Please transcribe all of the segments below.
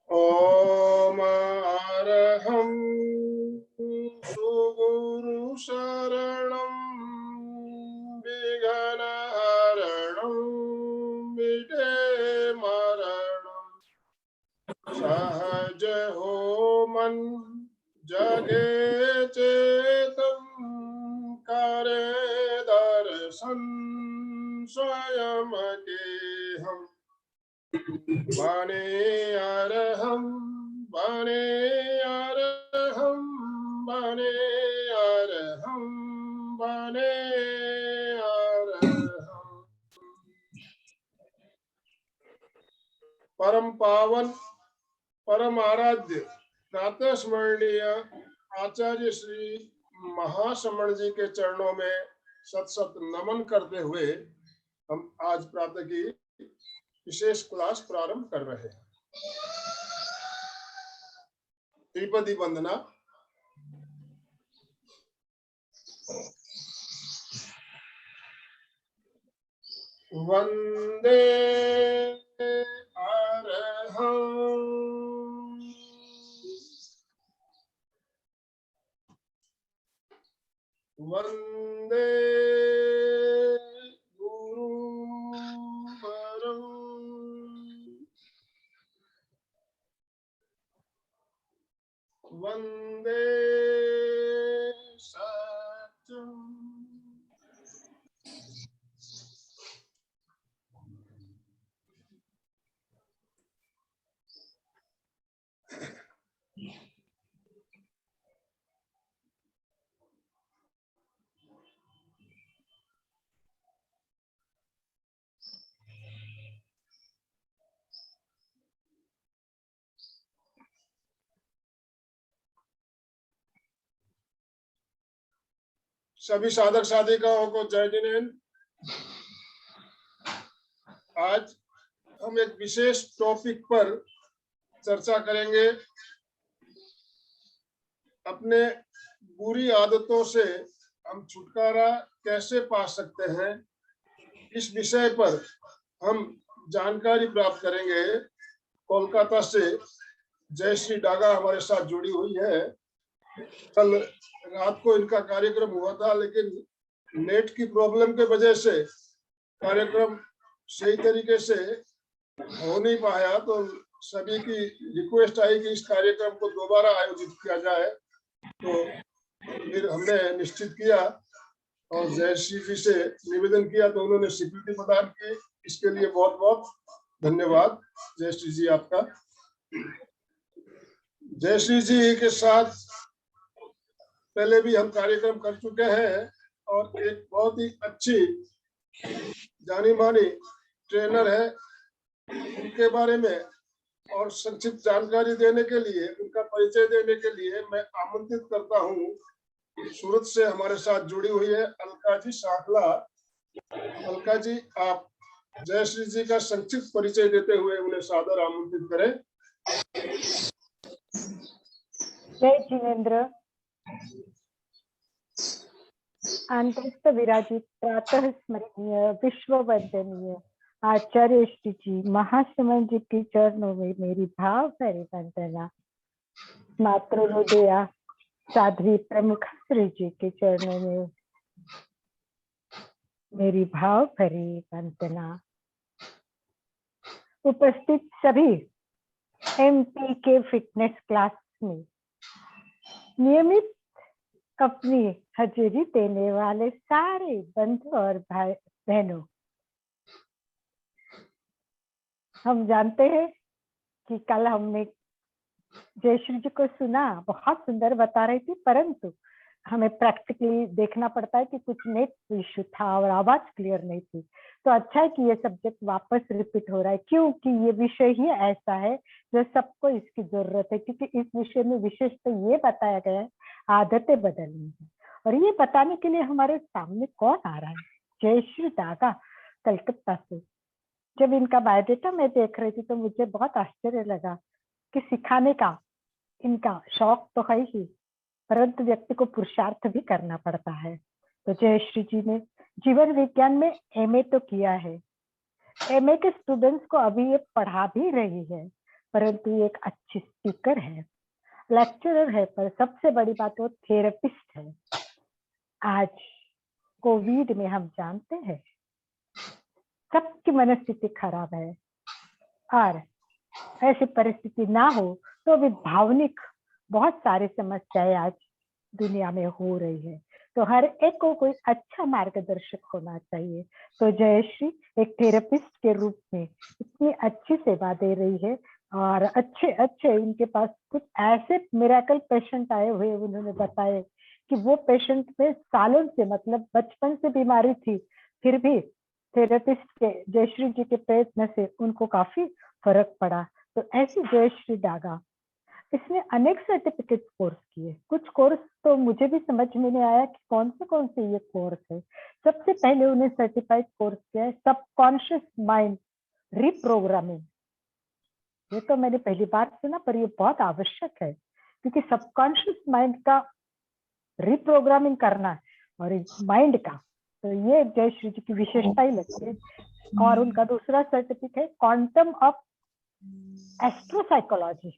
ओम अरहं सुगुरु शरणं विघ्नहरणं मिटे मरणं सहज हो मन जगे चेतन करे दर्शन स्वयं के हम बने अरहं बने अरहं बने अरहं बने अरहं। परम पावन परम आराध्य प्रातः स्मरणीय आचार्य श्री महाश्रमण जी के चरणों में सत सत नमन करते हुए हम आज प्रातः की विशेष क्लास प्रारंभ कर रहे हैं। त्रिपदी वंदना। वंदे अरहं वंदे गुरुवरं वंदे सत्यं सभी साधक साधिकाओं को जय जिनेन्द्र। आज हम एक विशेष टॉपिक पर चर्चा करेंगे। अपने बुरी आदतों से हम छुटकारा कैसे पा सकते हैं, इस विषय पर हम जानकारी प्राप्त करेंगे। कोलकाता से जयश्री डागा हमारे साथ जुड़ी हुई है। कल रात को इनका कार्यक्रम हुआ था, लेकिन नेट की प्रॉब्लम के वजह से कार्यक्रम सही तरीके से हो नहीं पाया, तो सभी की रिक्वेस्ट आई कि इस कार्यक्रम को दोबारा आयोजित किया जाए। तो फिर हमने निश्चित किया और जयश्री जी से निवेदन किया, तो उन्होंने स्वीकृति प्रदान की। इसके लिए बहुत बहुत धन्यवाद जयश्री जी आपका। जयश्री जी के साथ पहले भी हम कार्यक्रम कर चुके हैं और एक बहुत ही अच्छी जानी मानी ट्रेनर है। उनके बारे में और संक्षिप्त जानकारी देने के लिए, उनका परिचय देने के लिए मैं आमंत्रित करता हूँ। सूरत से हमारे साथ जुड़ी हुई है अलका जी शाखला। अलका जी, आप जयश्री जी का संक्षिप्त परिचय देते हुए उन्हें सादर आमंत्रित करें। जय जिनेन्द्र। अंतस्थ विराजित प्रातः स्मरणीय विश्व वंदनीय आचार्य श्री जी महाश्रमण जी के चरणों में मेरी भाव भरी वंदना। मातृ हृदया साध्वी प्रमुख श्री जी के चरणों में मेरी भाव भरी वंदना। उपस्थित सभी एमपी के फिटनेस क्लास में नियमित अपनी हाजिरी देने वाले सारे बंधु और भाई बहनों, हम जानते हैं कि कल हमने जयश्री जी को सुना, बहुत सुंदर बता रही थी, परंतु हमें प्रैक्टिकली देखना पड़ता है कि कुछ नेट इशू था और आवाज क्लियर नहीं थी। तो अच्छा है कि ये सब्जेक्ट वापस रिपीट हो रहा है, क्योंकि ये विषय ही ऐसा है जो सबको इसकी जरूरत है। क्योंकि इस विषय में विशेष तो ये बताया गया है आदतें बदलनी है, और ये बताने के लिए हमारे सामने कौन आ रहा है? जयश्री डागा कलकत्ता से। जब इनका बायोडेटा मैं देख रही थी तो मुझे बहुत आश्चर्य लगा कि सिखाने का इनका शौक तो है ही, परंतु व्यक्ति को पुरुषार्थ भी करना पड़ता है। तो जयश्री जी ने जीवन विज्ञान में एमए तो किया है। एमए के स्टूडेंट्स को अभी ये पढ़ा भी रही है, परंतु ये एक अच्छी स्पीकर है, लेक्चरर है, पर सबसे बड़ी बात वो थेरेपिस्ट है। आज कोविड में हम जानते हैं सबकी मनस्थिति खराब है, और ऐसी परिस्थिति ना हो तो भी भावनिक बहुत सारी समस्याएं आज दुनिया में हो रही है। तो हर एक को कोई अच्छा मार्गदर्शक होना चाहिए। तो जयश्री एक थेरेपिस्ट के रूप में इतनी अच्छी सेवा दे रही है, और अच्छे अच्छे इनके पास कुछ ऐसे मिरेकल पेशेंट आए हुए, उन्होंने बताए कि वो पेशेंट में सालों से, मतलब बचपन से बीमारी थी, फिर भी थेरेपिस्ट के जयश्री जी के प्रयत्न से उनको काफी फर्क पड़ा। तो ऐसी जयश्री डागा, इसने अनेक सर्टिफिकेट कोर्स किए। कुछ कोर्स तो मुझे भी समझ में नहीं आया कि कौन से ये कोर्स है। सबसे पहले उन्हें सर्टिफाइड कोर्स किया है सबकॉन्शियस माइंड रिप्रोग्रामिंग। ये तो मैंने पहली बार सुना, पर ये बहुत आवश्यक है, क्योंकि सबकॉन्शियस माइंड का रिप्रोग्रामिंग करना है और माइंड का, तो ये जयश्री जी की विशेषता ही लगती है। और उनका दूसरा सर्टिफिकेट है क्वांटम ऑफ एस्ट्रोसाइकोलॉजी,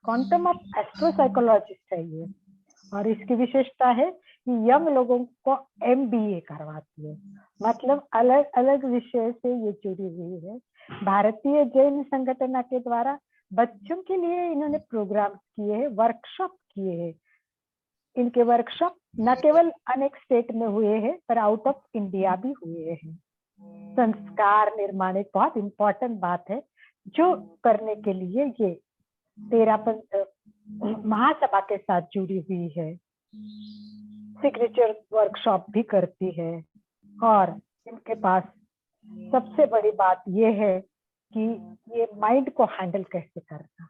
क्वांटम ऑफ एस्ट्रोसाइकोलॉजिस्ट है ये, और इसकी विशेषता है कि यंग लोगों को MBA करवाती है, मतलब अलग अलग विषय से ये जुड़ी हुई है। भारतीय जैन संगठन के द्वारा बच्चों के लिए इन्होंने प्रोग्राम किए हैं, वर्कशॉप किए हैं। इनके वर्कशॉप न केवल अनेक स्टेट में हुए हैं, पर आउट ऑफ इंडिया भी हुए हैं। संस्कार निर्माण एक बहुत इंपॉर्टेंट बात है, जो करने के लिए ये तेरापंथ महासभा के साथ जुड़ी हुई है। सिग्नेचर वर्कशॉप भी करती है, और इनके पास सबसे बड़ी बात ये है कि ये माइंड को हैंडल कैसे करना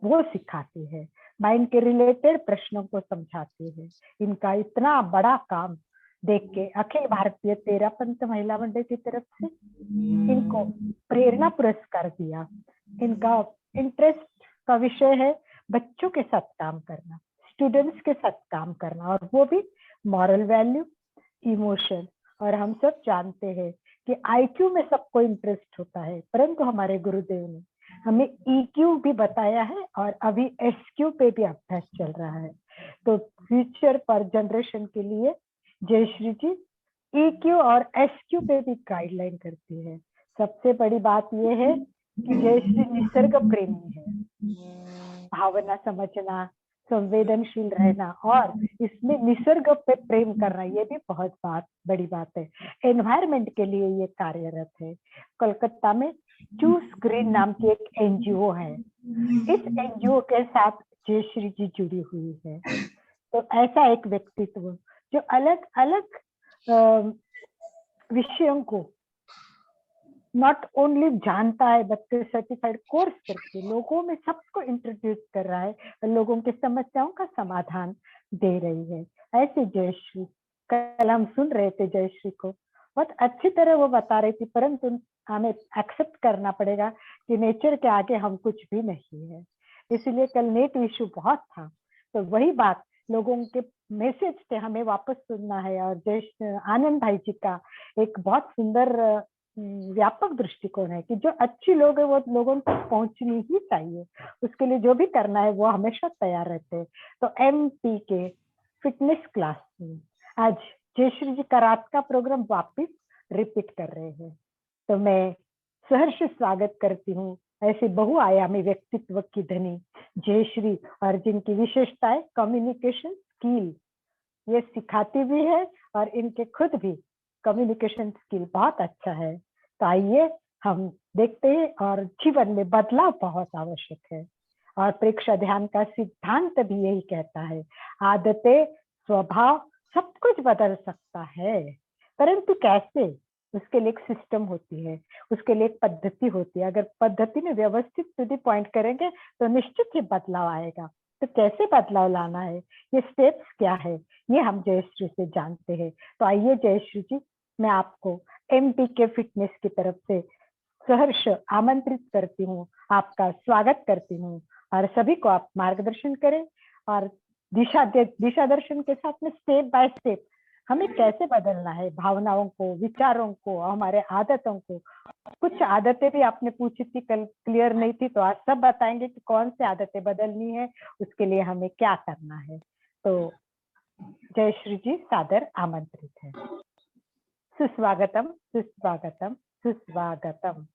वो सिखाती है, माइंड के रिलेटेड प्रश्नों को समझाती है। इनका इतना बड़ा काम देख के अखिल भारतीय तेरापंथ महिला मंडल की तरफ से इनको प्रेरणा पुरस्कार दिया। इनका इंटरेस्ट का विषय है बच्चों के साथ काम करना, स्टूडेंट्स के साथ काम करना, और वो भी मॉरल वैल्यू, इमोशन। और हम सब जानते हैं कि IQ में सबको इंटरेस्ट होता है, परंतु हमारे गुरुदेव ने हमें EQ भी बताया है, और अभी SQ पे भी अभ्यास चल रहा है। तो फ्यूचर पर जनरेशन के लिए जयश्री जी EQ और SQ पे भी गाइडलाइन करती है। सबसे बड़ी बात यह है कि जयश्री निसर्ग प्रेमी है, भावना समझना, संवेदनशील रहना, और इसमें निसर्ग पे प्रेम करना, ये भी बहुत बड़ी बात है। एनवायरमेंट के लिए ये कार्यरत है। कोलकाता में चूज ग्रीन नाम की एक NGO है, इस NGO के साथ जयश्री जी जुड़ी हुई है। तो ऐसा एक व्यक्तित्व जो अलग अलग विषयों को नॉट ओनली जानता है, बल्कि सर्टिफाइड कोर्स करके लोगों में सबको इंट्रोड्यूस कर रहा है, और लोगों की समस्याओं का समाधान दे रही है। ऐसे जयश्री, कल हम सुन रहे थे जयश्री को, बहुत अच्छी तरह वो बता रही थी, परंतु हमें एक्सेप्ट करना पड़ेगा कि नेचर के आगे हम कुछ भी नहीं है। इसलिए कल नेट इशू बहुत था, तो वही बात लोगों के मैसेज थे, हमें वापस सुनना है। और आनंद भाई जी का एक बहुत सुंदर व्यापक दृष्टिकोण है कि जो अच्छी लोग है वो लोगों तक पहुंचनी ही चाहिए, उसके लिए जो भी करना है वो हमेशा तैयार रहते हैं। तो MP के फिटनेस क्लास में आज जयश्री जी का रात का प्रोग्राम वापस रिपीट कर रहे हैं। तो मैं सहर्ष स्वागत करती हूँ ऐसे बहुआयामी व्यक्तित्व की धनी जयश्री, और जिनकी विशेषता है कम्युनिकेशन स्किल, ये सिखाती भी है, और इनके खुद भी कम्युनिकेशन स्किल बहुत अच्छा है। तो आइए हम देखते हैं, और जीवन में बदलाव बहुत आवश्यक है, और प्रेक्षा ध्यान का सिद्धांत भी यही कहता है, आदतें, स्वभाव सब कुछ बदल सकता है, परंतु कैसे, उसके लिए एक सिस्टम होती है, उसके लिए एक पद्धति होती है। अगर पद्धति में व्यवस्थित टू द पॉइंट करेंगे तो निश्चित ही बदलाव आएगा। तो कैसे बदलाव लाना है, ये स्टेप्स क्या है, ये हम जयश्री से जानते हैं। तो आइए जयश्री जी, मैं आपको MP के फिटनेस की तरफ से सहर्ष आमंत्रित करती हूँ, आपका स्वागत करती हूँ, और सभी को आप मार्गदर्शन करें, और दिशा दर्शन के साथ में स्टेप बाय स्टेप हमें कैसे बदलना है, भावनाओं को, विचारों को, हमारे आदतों को। कुछ आदतें भी आपने पूछी थी, कल क्लियर नहीं थी, तो आज सब बताएंगे कि कौन सी आदतें बदलनी है, उसके लिए हमें क्या करना है। तो जयश्री जी सादर आमंत्रित है। सुस्वागतम सुस्वागतम सुस्वागतम।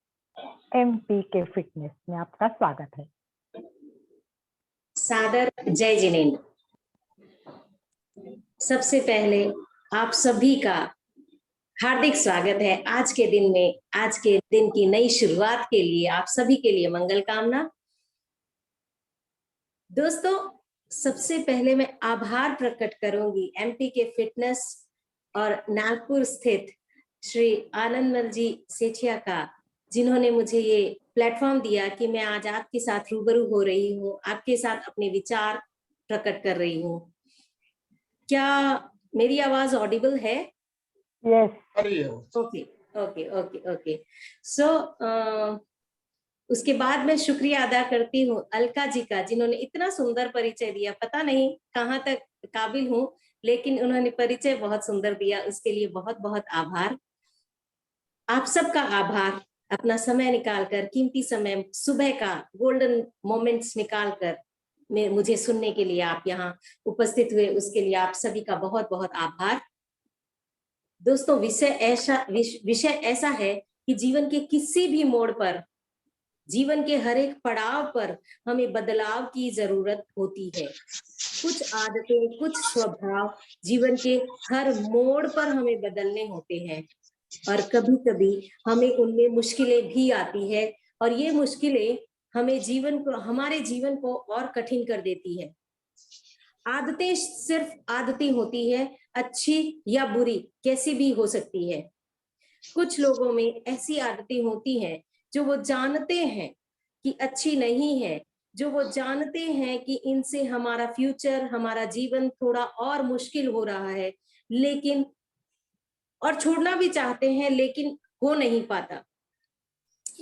एमपी के फिटनेस में आपका स्वागत है। सादर जय जिनेन्द्र। सबसे पहले आप सभी का हार्दिक स्वागत है आज के दिन में। आज के दिन की नई शुरुआत के लिए आप सभी के लिए मंगल कामना। दोस्तों, सबसे पहले मैं आभार प्रकट करूंगी एमपी के फिटनेस और नागपुर स्थित श्री आनंदमल जी सेठिया का, जिन्होंने मुझे ये प्लेटफॉर्म दिया कि मैं आज आपके साथ रूबरू हो रही हूँ, आपके साथ अपने विचार प्रकट कर रही हूँ। क्या मेरी आवाज ऑडिबल है? Yes. Okay okay okay okay. So उसके बाद मैं शुक्रिया अदा करती हूँ अलका जी का, जिन्होंने इतना सुंदर परिचय दिया। पता नहीं कहाँ तक काबिल हूँ, लेकिन उन्होंने परिचय बहुत सुंदर दिया, उसके लिए बहुत बहुत आभार। आप सबका आभार, अपना समय निकालकर, कीमती समय, सुबह का गोल्डन मोमेंट्स निकालकर मुझे सुनने के लिए आप यहाँ उपस्थित हुए, उसके लिए आप सभी का बहुत बहुत आभार। दोस्तों, विषय ऐसा है कि जीवन के किसी भी मोड़ पर, जीवन के हर एक पड़ाव पर हमें बदलाव की जरूरत होती है। कुछ आदतें, कुछ स्वभाव जीवन के हर मोड़ पर हमें बदलने होते हैं, और कभी कभी हमें उनमें मुश्किलें भी आती है, और ये मुश्किलें हमारे जीवन को और कठिन कर देती है। आदतें सिर्फ आदतें होती है, अच्छी या बुरी कैसी भी हो सकती है। कुछ लोगों में ऐसी आदतें होती हैं जो वो जानते हैं कि अच्छी नहीं है, जो वो जानते हैं कि इनसे हमारा फ्यूचर, हमारा जीवन थोड़ा और मुश्किल हो रहा है, लेकिन और छोड़ना भी चाहते हैं लेकिन हो नहीं पाता।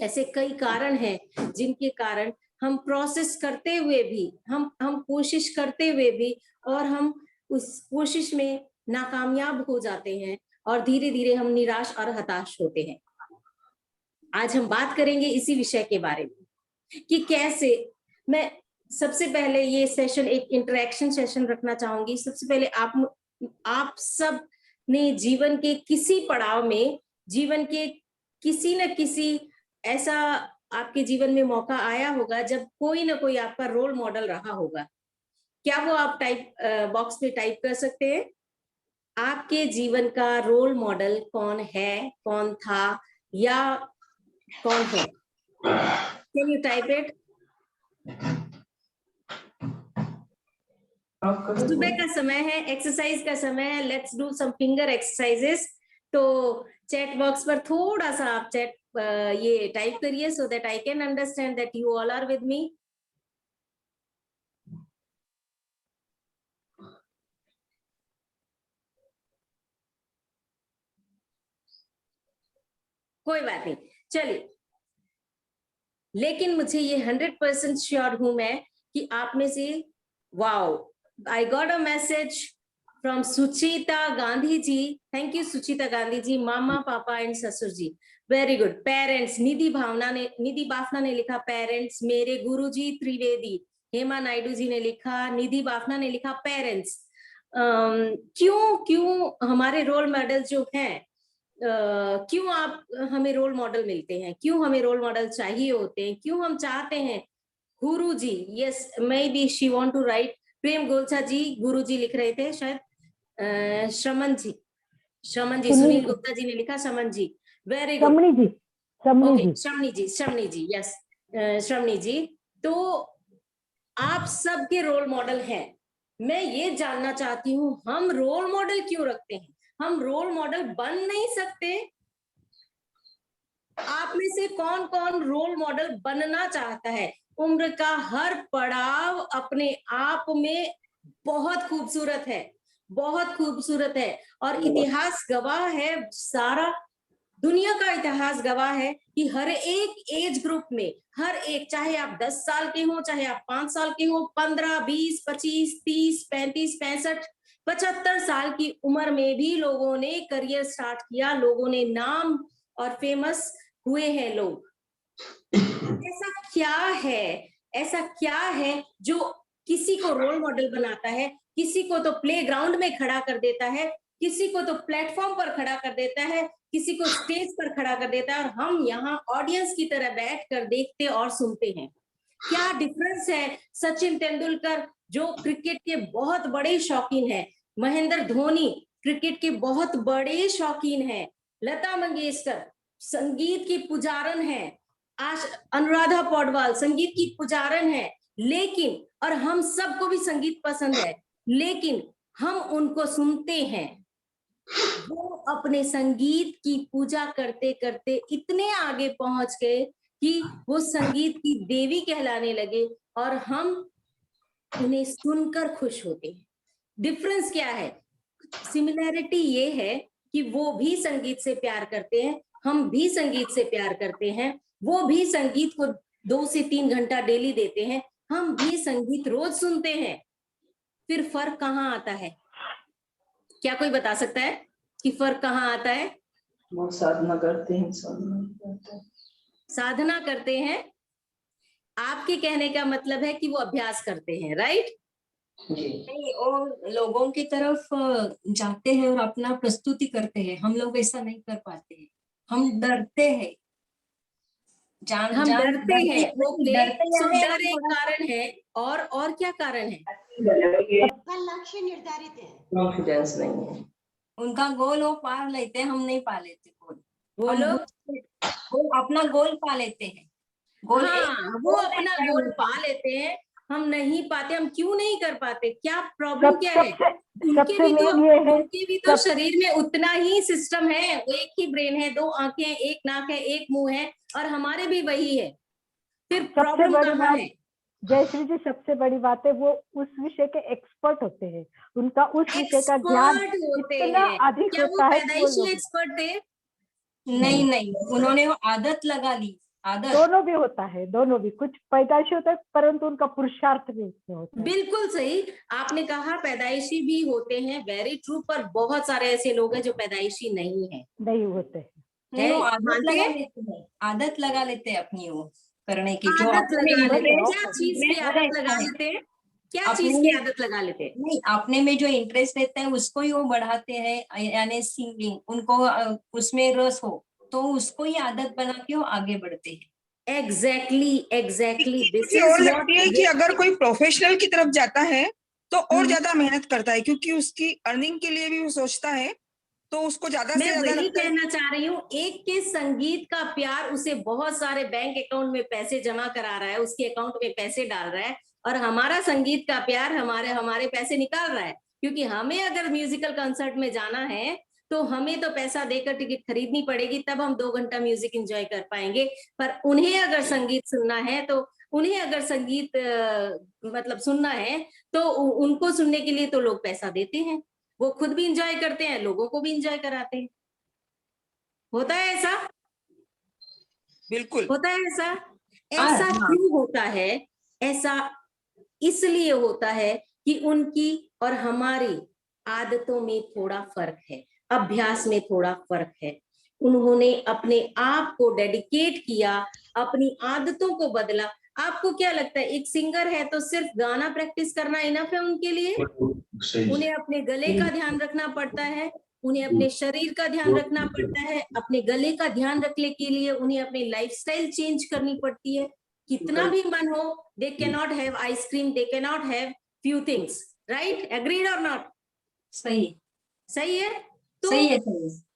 ऐसे कई कारण हैं जिनके कारण हम प्रोसेस करते हुए भी, हम कोशिश करते हुए भी, और हम उस कोशिश में नाकामयाब हो जाते हैं, और धीरे धीरे हम निराश और हताश होते हैं। आज हम बात करेंगे इसी विषय के बारे में कि कैसे। मैं सबसे पहले ये सेशन एक इंटरेक्शन सेशन रखना चाहूंगी। सबसे पहले आप सब ने जीवन के किसी पड़ाव में, जीवन के किसी न किसी ऐसा आपके जीवन में मौका आया होगा जब कोई ना कोई आपका रोल मॉडल रहा होगा। क्या वो आप बॉक्स में टाइप कर सकते हैं? आपके जीवन का रोल मॉडल कौन है, कौन था, या कौन है? Can you type it? सुबह का समय है, एक्सरसाइज का समय है। Let's do some finger exercises. तो चैट बॉक्स पर थोड़ा सा आप ये टाइप करिए, so that I can understand that you all are with me. कोई बात नहीं, चलिए। लेकिन मुझे ये 100% श्योर हूं मैं कि आप में से, wow, I got a message from Suchita Gandhi ji. Thank you Suchita Gandhi ji. मामा, पापा एंड ससुर जी, very good. Parents, Nidhi Bafna ने लिखा पेरेंट्स। मेरे गुरुजी त्रिवेदी, हेमा नायडू जी ने लिखा, निधि बाफना ने लिखा पेरेंट्स। क्यों हमारे रोल मॉडल जो हैं, क्यों आप हमें रोल मॉडल मिलते हैं, क्यों हमें रोल मॉडल चाहिए होते हैं, क्यों हम चाहते हैं? Guru ji, yes, may be she want to write. Prem Golchha ji, Guru ji लिख रहे थे शायद। श्रमन जी, सुनील गुप्ता जी ने लिखा श्रमन जी, वेरी गुड। ओके, श्रमणी जी, यस, श्रमणी जी। तो आप सबके रोल मॉडल हैं। मैं ये जानना चाहती हूँ, हम रोल मॉडल क्यों रखते हैं? हम रोल मॉडल बन नहीं सकते? आप में से कौन कौन रोल मॉडल बनना चाहता है? उम्र का हर पड़ाव अपने आप में बहुत खूबसूरत है, बहुत खूबसूरत है, और इतिहास गवाह है। सारा दुनिया का इतिहास गवाह है कि हर एक एज ग्रुप में, हर एक, चाहे आप 10 साल के हो, चाहे आप 5 साल के हो, 15, 20, 25, 30, 35, 65, 75 साल की उम्र में भी लोगों ने करियर स्टार्ट किया, लोगों ने नाम और फेमस हुए हैं लोग। ऐसा क्या है, ऐसा क्या है जो किसी को रोल मॉडल बनाता है, किसी को तो प्लेग्राउंड में खड़ा कर देता है, किसी को तो प्लेटफॉर्म पर खड़ा कर देता है, किसी को स्टेज पर खड़ा कर देता है, और हम यहाँ ऑडियंस की तरह बैठ कर देखते और सुनते हैं। क्या डिफरेंस है सचिन तेंदुलकर जो क्रिकेट के बहुत बड़े शौकीन है, महेंद्र धोनी क्रिकेट के बहुत बड़े शौकीन है, लता मंगेशकर संगीत की पुजारन है, अनुराधा पौडवाल संगीत की पुजारन है, लेकिन, और हम सबको भी संगीत पसंद है, लेकिन हम उनको सुनते हैं, वो अपने संगीत की पूजा करते करते इतने आगे पहुंच गए कि वो संगीत की देवी कहलाने लगे, और हम उन्हें सुनकर खुश होते हैं। डिफरेंस क्या है? सिमिलैरिटी ये है कि वो भी संगीत से प्यार करते हैं, हम भी संगीत से प्यार करते हैं, वो भी संगीत को 2 से 3 घंटा डेली देते हैं, हम भी संगीत रोज सुनते हैं। फिर फर्क कहाँ आता है? क्या कोई बता सकता है कि फर्क कहाँ आता है? वो साधना करते हैं, साधना करते हैं। आपके कहने का मतलब है कि वो अभ्यास करते हैं, राइट? नहीं, और लोगों की तरफ जाते हैं और अपना प्रस्तुति करते हैं। हम लोग ऐसा नहीं कर पाते हैं, हम डरते हैं। हम डरते हैं। डर एक थोड़ा कारण है, और क्या कारण है? का लक्ष्य निर्धारित है, कॉन्फिडेंस नहीं है। उनका गोल वो पार लेते हैं, हम नहीं पा लेते गोल। वो हम लोग वो अपना गोल पा लेते हैं। गोल हाँ, वो अपना गोल पा लेते हैं, हम नहीं पाते। हम क्यों नहीं कर पाते? क्या प्रॉब्लम क्या है? उनके भी तो शरीर में उतना ही सिस्टम है, एक ही ब्रेन है, 2 आंखें, एक नाक है, एक मुंह है, और हमारे भी वही है। फिर प्रॉब्लम कहाँ है? जयश्री जी, सबसे बड़ी बात है वो उस विषय के एक्सपर्ट होते हैं, उनका उस विषय का ज्ञान इतना अधिक क्या होता वो है। पैदाइशी एक्सपर्ट थे? नहीं, उन्होंने वो आदत लगा ली। आदत दोनों भी होता है, दोनों भी, कुछ पैदाइशी होता है परंतु उनका पुरुषार्थ भी उसमें होता है। बिल्कुल सही आपने कहा, पैदाइशी भी होते हैं, वेरी ट्रू, पर बहुत सारे ऐसे लोग हैं जो पैदाइशी नहीं है, नहीं होते हैं। नहीं, वो आदत मानते लगा हैं? लेते हैं, आदत लगा लेते हैं अपनी वो करने की। जो आदत अपने लगा लेते हैं। interest क्या चीज की में आदत लगा रहता है, लेते हैं? क्या अपने चीज की में- आदत लगा लेते हैं? नहीं, अपने में जो इंटरेस्ट रहता है उसको ही वो बढ़ाते हैं, यानी सिंगिंग, उनको उसमें रस हो तो उसको ही आदत बना के वो आगे बढ़ते हैं। एग्जैक्टली दिस मुझे इज और लगती है कि अगर कोई प्रोफेशनल की तरफ जाता है तो और ज्यादा मेहनत करता है, क्योंकि उसकी अर्निंग के लिए भी वो सोचता है, तो उसको ज्यादा से मैं ज्यादा वही लगता है। कहना चाह रही हूँ, एक के संगीत का प्यार उसे बहुत सारे बैंक अकाउंट में पैसे जमा करा रहा है, उसके अकाउंट में पैसे डाल रहा है, और हमारा संगीत का प्यार हमारे पैसे निकाल रहा है। क्योंकि हमें अगर म्यूजिकल कंसर्ट में जाना है तो हमें तो पैसा देकर टिकट खरीदनी पड़ेगी, तब हम 2 घंटा म्यूजिक एंजॉय कर पाएंगे। पर उन्हें अगर संगीत सुनना है तो उन्हें अगर संगीत मतलब सुनना है तो उनको सुनने के लिए तो लोग पैसा देते हैं, वो खुद भी इंजॉय करते हैं, लोगों को भी इंजॉय कराते हैं। होता है ऐसा? बिल्कुल होता है ऐसा? ऐसा क्यों होता है? ऐसा इसलिए होता है कि उनकी और हमारी आदतों में थोड़ा फर्क है, अभ्यास में थोड़ा फर्क है। उन्होंने अपने आप को डेडिकेट किया, अपनी आदतों को बदला। आपको क्या लगता है, एक सिंगर है तो सिर्फ गाना प्रैक्टिस करना इनफ है उनके लिए? उन्हें अपने गले का ध्यान रखना पड़ता है, उन्हें अपने शरीर का ध्यान रखना पड़ता है, अपने गले का ध्यान रखने के लिए उन्हें अपनी लाइफस्टाइल चेंज करनी पड़ती है। कितना भी मन हो, they can not have ice cream, they can not have few things, right? Agreed और नॉट? सही है। तो सही है।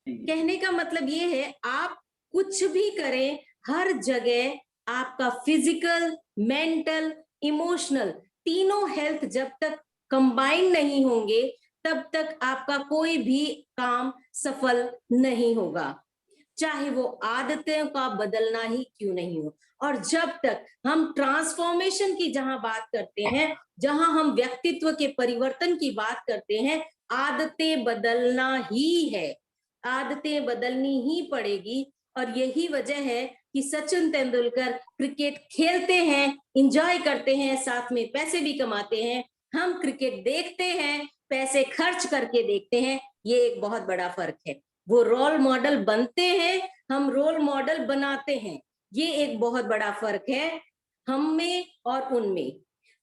कहने का मतलब ये है, आप कुछ भी करें, हर जगह आपका फिजिकल, मेंटल, इमोशनल, तीनों हेल्थ जब तक कंबाइन नहीं होंगे तब तक आपका कोई भी काम सफल नहीं होगा, चाहे वो आदतों का बदलना ही क्यों नहीं हो। और जब तक हम ट्रांसफॉर्मेशन की जहां बात करते हैं, जहां हम व्यक्तित्व के परिवर्तन की बात करते हैं, आदतें बदलना ही है। आदतें बदलनी ही पड़ेगी। और यही वजह है कि सचिन तेंदुलकर क्रिकेट खेलते हैं, एंजॉय करते हैं, साथ में पैसे भी कमाते हैं। हम क्रिकेट देखते हैं, पैसे खर्च करके देखते हैं, ये एक बहुत बड़ा फर्क है। वो रोल मॉडल बनते हैं, हम रोल मॉडल बनाते हैं, ये एक बहुत बड़ा फर्क है हम में और उनमें।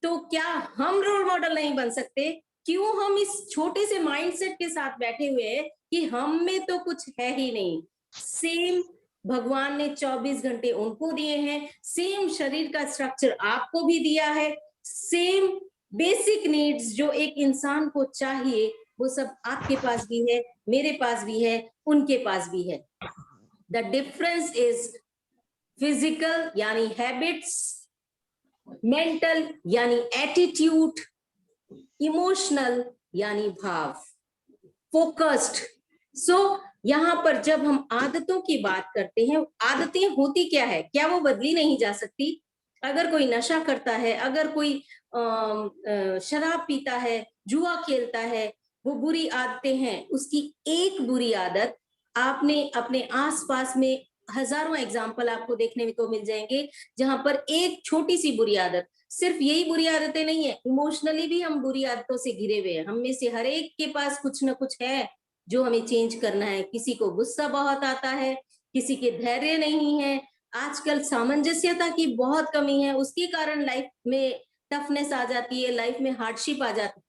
तो क्या हम रोल मॉडल नहीं बन सकते? क्यों हम इस छोटे से माइंडसेट के साथ बैठे हुए हैं कि हम में तो कुछ है ही नहीं? सेम भगवान ने 24 घंटे उनको दिए हैं, सेम शरीर का स्ट्रक्चर आपको भी दिया है, सेम बेसिक नीड्स जो एक इंसान को चाहिए वो सब आपके पास भी है, मेरे पास भी है, उनके पास भी है। द डिफरेंस इज फिजिकल यानी हैबिट्स, मेंटल यानी एटीट्यूड, इमोशनल यानी भाव, फोकस्ड। सो यहाँ पर जब हम आदतों की बात करते हैं, आदतें होती क्या है? क्या वो बदली नहीं जा सकती? अगर कोई नशा करता है, अगर कोई शराब पीता है, जुआ खेलता है, वो बुरी आदतें हैं। उसकी एक बुरी आदत, आपने अपने आसपास में हजारों एग्जाम्पल आपको देखने को मिल जाएंगे जहां पर एक छोटी सी बुरी आदत, सिर्फ यही बुरी आदतें नहीं है, इमोशनली भी हम बुरी आदतों से घिरे हुए हैं। हम में से हर एक के पास कुछ ना कुछ है जो हमें चेंज करना है। किसी को गुस्सा बहुत आता है, किसी के धैर्य नहीं है, आजकल सामंजस्यता की बहुत कमी है, उसके कारण लाइफ में टफनेस आ जाती है, लाइफ में हार्डशिप आ जाती है।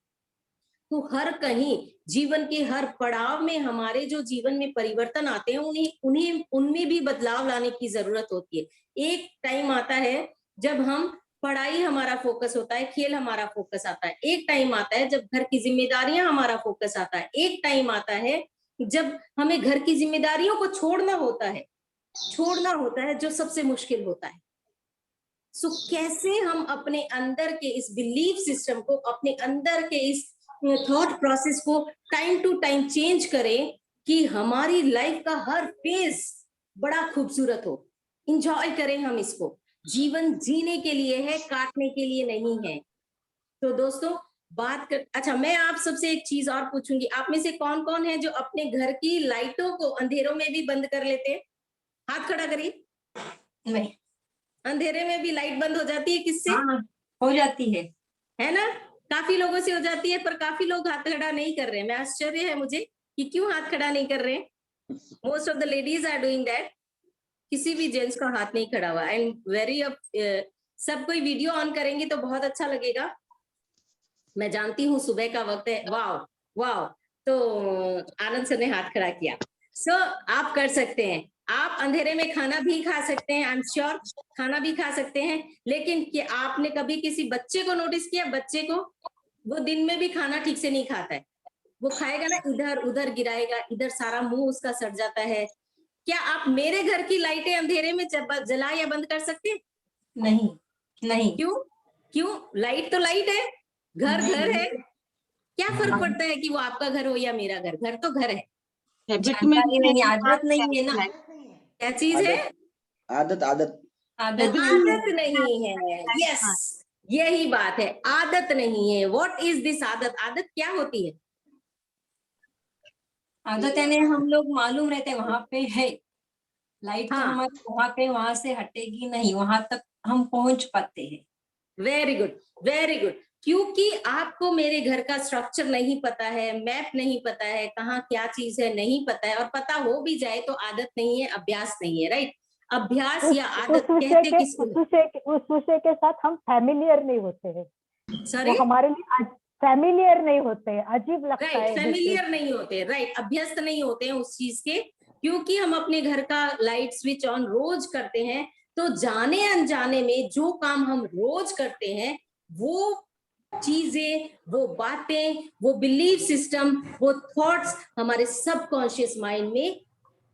तो हर कहीं जीवन के हर पड़ाव में हमारे जो जीवन में परिवर्तन आते हैं, उन्हें उनमें भी बदलाव लाने की जरूरत होती है। एक टाइम आता है जब हम पढ़ाई हमारा फोकस होता है, खेल हमारा फोकस आता है। एक टाइम आता है जब घर की जिम्मेदारियां हमारा फोकस आता है। एक टाइम आता है जब हमें घर की जिम्मेदारियों को छोड़ना होता है जो सबसे मुश्किल होता है। सो कैसे हम अपने अंदर के इस बिलीफ सिस्टम को, अपने अंदर के इस थॉट प्रोसेस को टाइम टू टाइम चेंज करें कि हमारी लाइफ का हर फेज बड़ा खूबसूरत हो, इंजॉय करें हम इसको। जीवन जीने के लिए है, काटने के लिए नहीं है। तो दोस्तों अच्छा, मैं आप सबसे एक चीज और पूछूंगी, आप में से कौन कौन है जो अपने घर की लाइटों को अंधेरों में भी बंद कर लेते हैं? हाथ खड़ा करिए। मैं अंधेरे में भी लाइट बंद हो जाती है, किससे? हाँ, हो जाती है ना? काफी लोगों से हो जाती है, पर काफी लोग हाथ खड़ा नहीं कर रहे हैं। मैं आश्चर्य है मुझे कि क्यों हाथ खड़ा नहीं कर रहे हैं। Most of the ladies are doing that. किसी भी जेंट्स का हाथ नहीं खड़ा हुआ। एंड वेरी सब कोई वीडियो ऑन करेंगे तो बहुत अच्छा लगेगा। मैं जानती हूँ सुबह का वक्त है। वाह वाह, तो आनंद सर ने हाथ खड़ा किया। सो आप कर सकते हैं, आप अंधेरे में खाना भी खा सकते हैं। आई एम श्योर खाना भी खा सकते हैं, लेकिन कि आपने कभी किसी बच्चे को नोटिस किया? बच्चे को वो दिन में भी खाना ठीक से नहीं खाता है, वो खाएगा ना इधर उधर गिराएगा, इधर सारा मुंह उसका सड़ जाता है। क्या आप मेरे घर की लाइटें अंधेरे में जला या बंद कर सकते हैं? नहीं नहीं। क्यों? लाइट तो लाइट है, घर घर है। क्या फर्क पड़ता है कि वो आपका घर हो या मेरा घर? घर तो घर है। जानकारी नहीं, आदत नहीं है ना। क्या चीज है? आदत आदत आदत नहीं है। यस, यही बात है, आदत नहीं है। व्हाट इज दिस आदत? आदत क्या होती है? आदत यानी हम लोग मालूम रहते वहां पे है लाइट, तो हमारे वहां पे, वहां से हटेगी नहीं, वहां तक हम पहुंच पाते हैं। Very good, very good. क्योंकि आपको मेरे घर का स्ट्रक्चर नहीं पता है, मैप नहीं पता है, कहाँ क्या चीज है नहीं पता है, और पता हो भी जाए तो आदत नहीं है, अभ्यास नहीं है। राइट? अभ्यास या आदत कहते किसको? उस विषय के साथ हम फैमिलियर नहीं होते हैं। सॉरी, हमारे लिए फैमिलियर नहीं होते हैं, अजीब लगता है। राइट, फैमिलियर नहीं होते, राइट, अभ्यस्त नहीं होते हैं उस चीज के। क्योंकि हम अपने घर का लाइट स्विच ऑन रोज करते हैं, तो जाने अनजाने में जो काम हम रोज करते हैं, वो चीजें, वो बातें, वो बिलीफ सिस्टम, वो थॉट्स हमारे सबकॉन्शियस माइंड में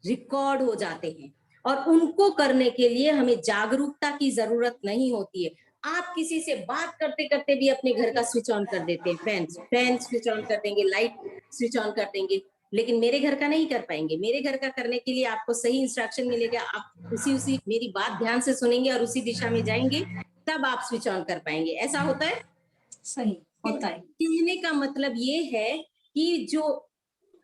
रिकॉर्ड हो जाते हैं। और उनको करने के लिए हमें जागरूकता की जरूरत नहीं होती है। आप किसी से बात करते करते भी अपने घर का स्विच ऑन कर देते हैं, फैन स्विच ऑन कर देंगे, लाइट स्विच ऑन कर देंगे, लेकिन मेरे घर का नहीं कर पाएंगे। मेरे घर का करने के लिए आपको सही इंस्ट्रक्शन मिलेगा, आप उसी मेरी बात ध्यान से सुनेंगे और उसी दिशा में जाएंगे, तब आप स्विच ऑन कर पाएंगे। ऐसा होता है? सही होता है। कहने का मतलब ये है कि जो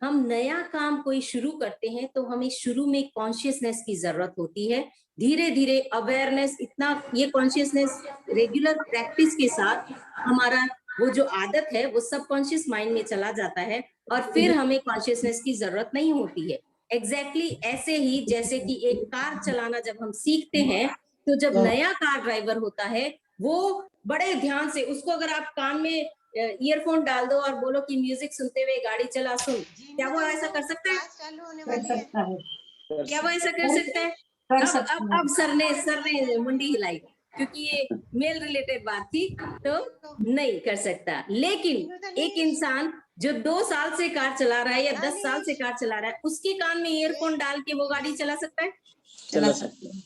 हम नया काम कोई शुरू करते हैं तो हमें शुरू में कॉन्शियसनेस की जरूरत होती है, धीरे धीरे अवेयरनेस, इतना ये कॉन्शियसनेस रेगुलर प्रैक्टिस के साथ हमारा वो जो आदत है वो सबकॉन्शियस माइंड में चला जाता है और फिर हमें कॉन्शियसनेस की जरूरत नहीं होती है। एग्जैक्टली ऐसे ही जैसे कि एक कार चलाना जब हम सीखते हैं तो जब नया कार ड्राइवर होता है वो बड़े ध्यान से, उसको अगर आप कान में ईयरफोन डाल दो और बोलो कि म्यूजिक सुनते हुए गाड़ी चला सुन, क्या वो ऐसा कर सकता है? चालू होने कर वाली है। सकता है, क्या वो ऐसा कर सकता है? कर अब सकता अब है। अब सर ने मुंडी हिलाई क्योंकि ये मेल रिलेटेड बात थी, तो नहीं कर सकता। लेकिन एक इंसान जो 2 साल से कार चला रहा है या 10 साल से कार चला रहा है, उसके कान में ईयरफोन डाल के वो गाड़ी चला सकता है? चला सकता है,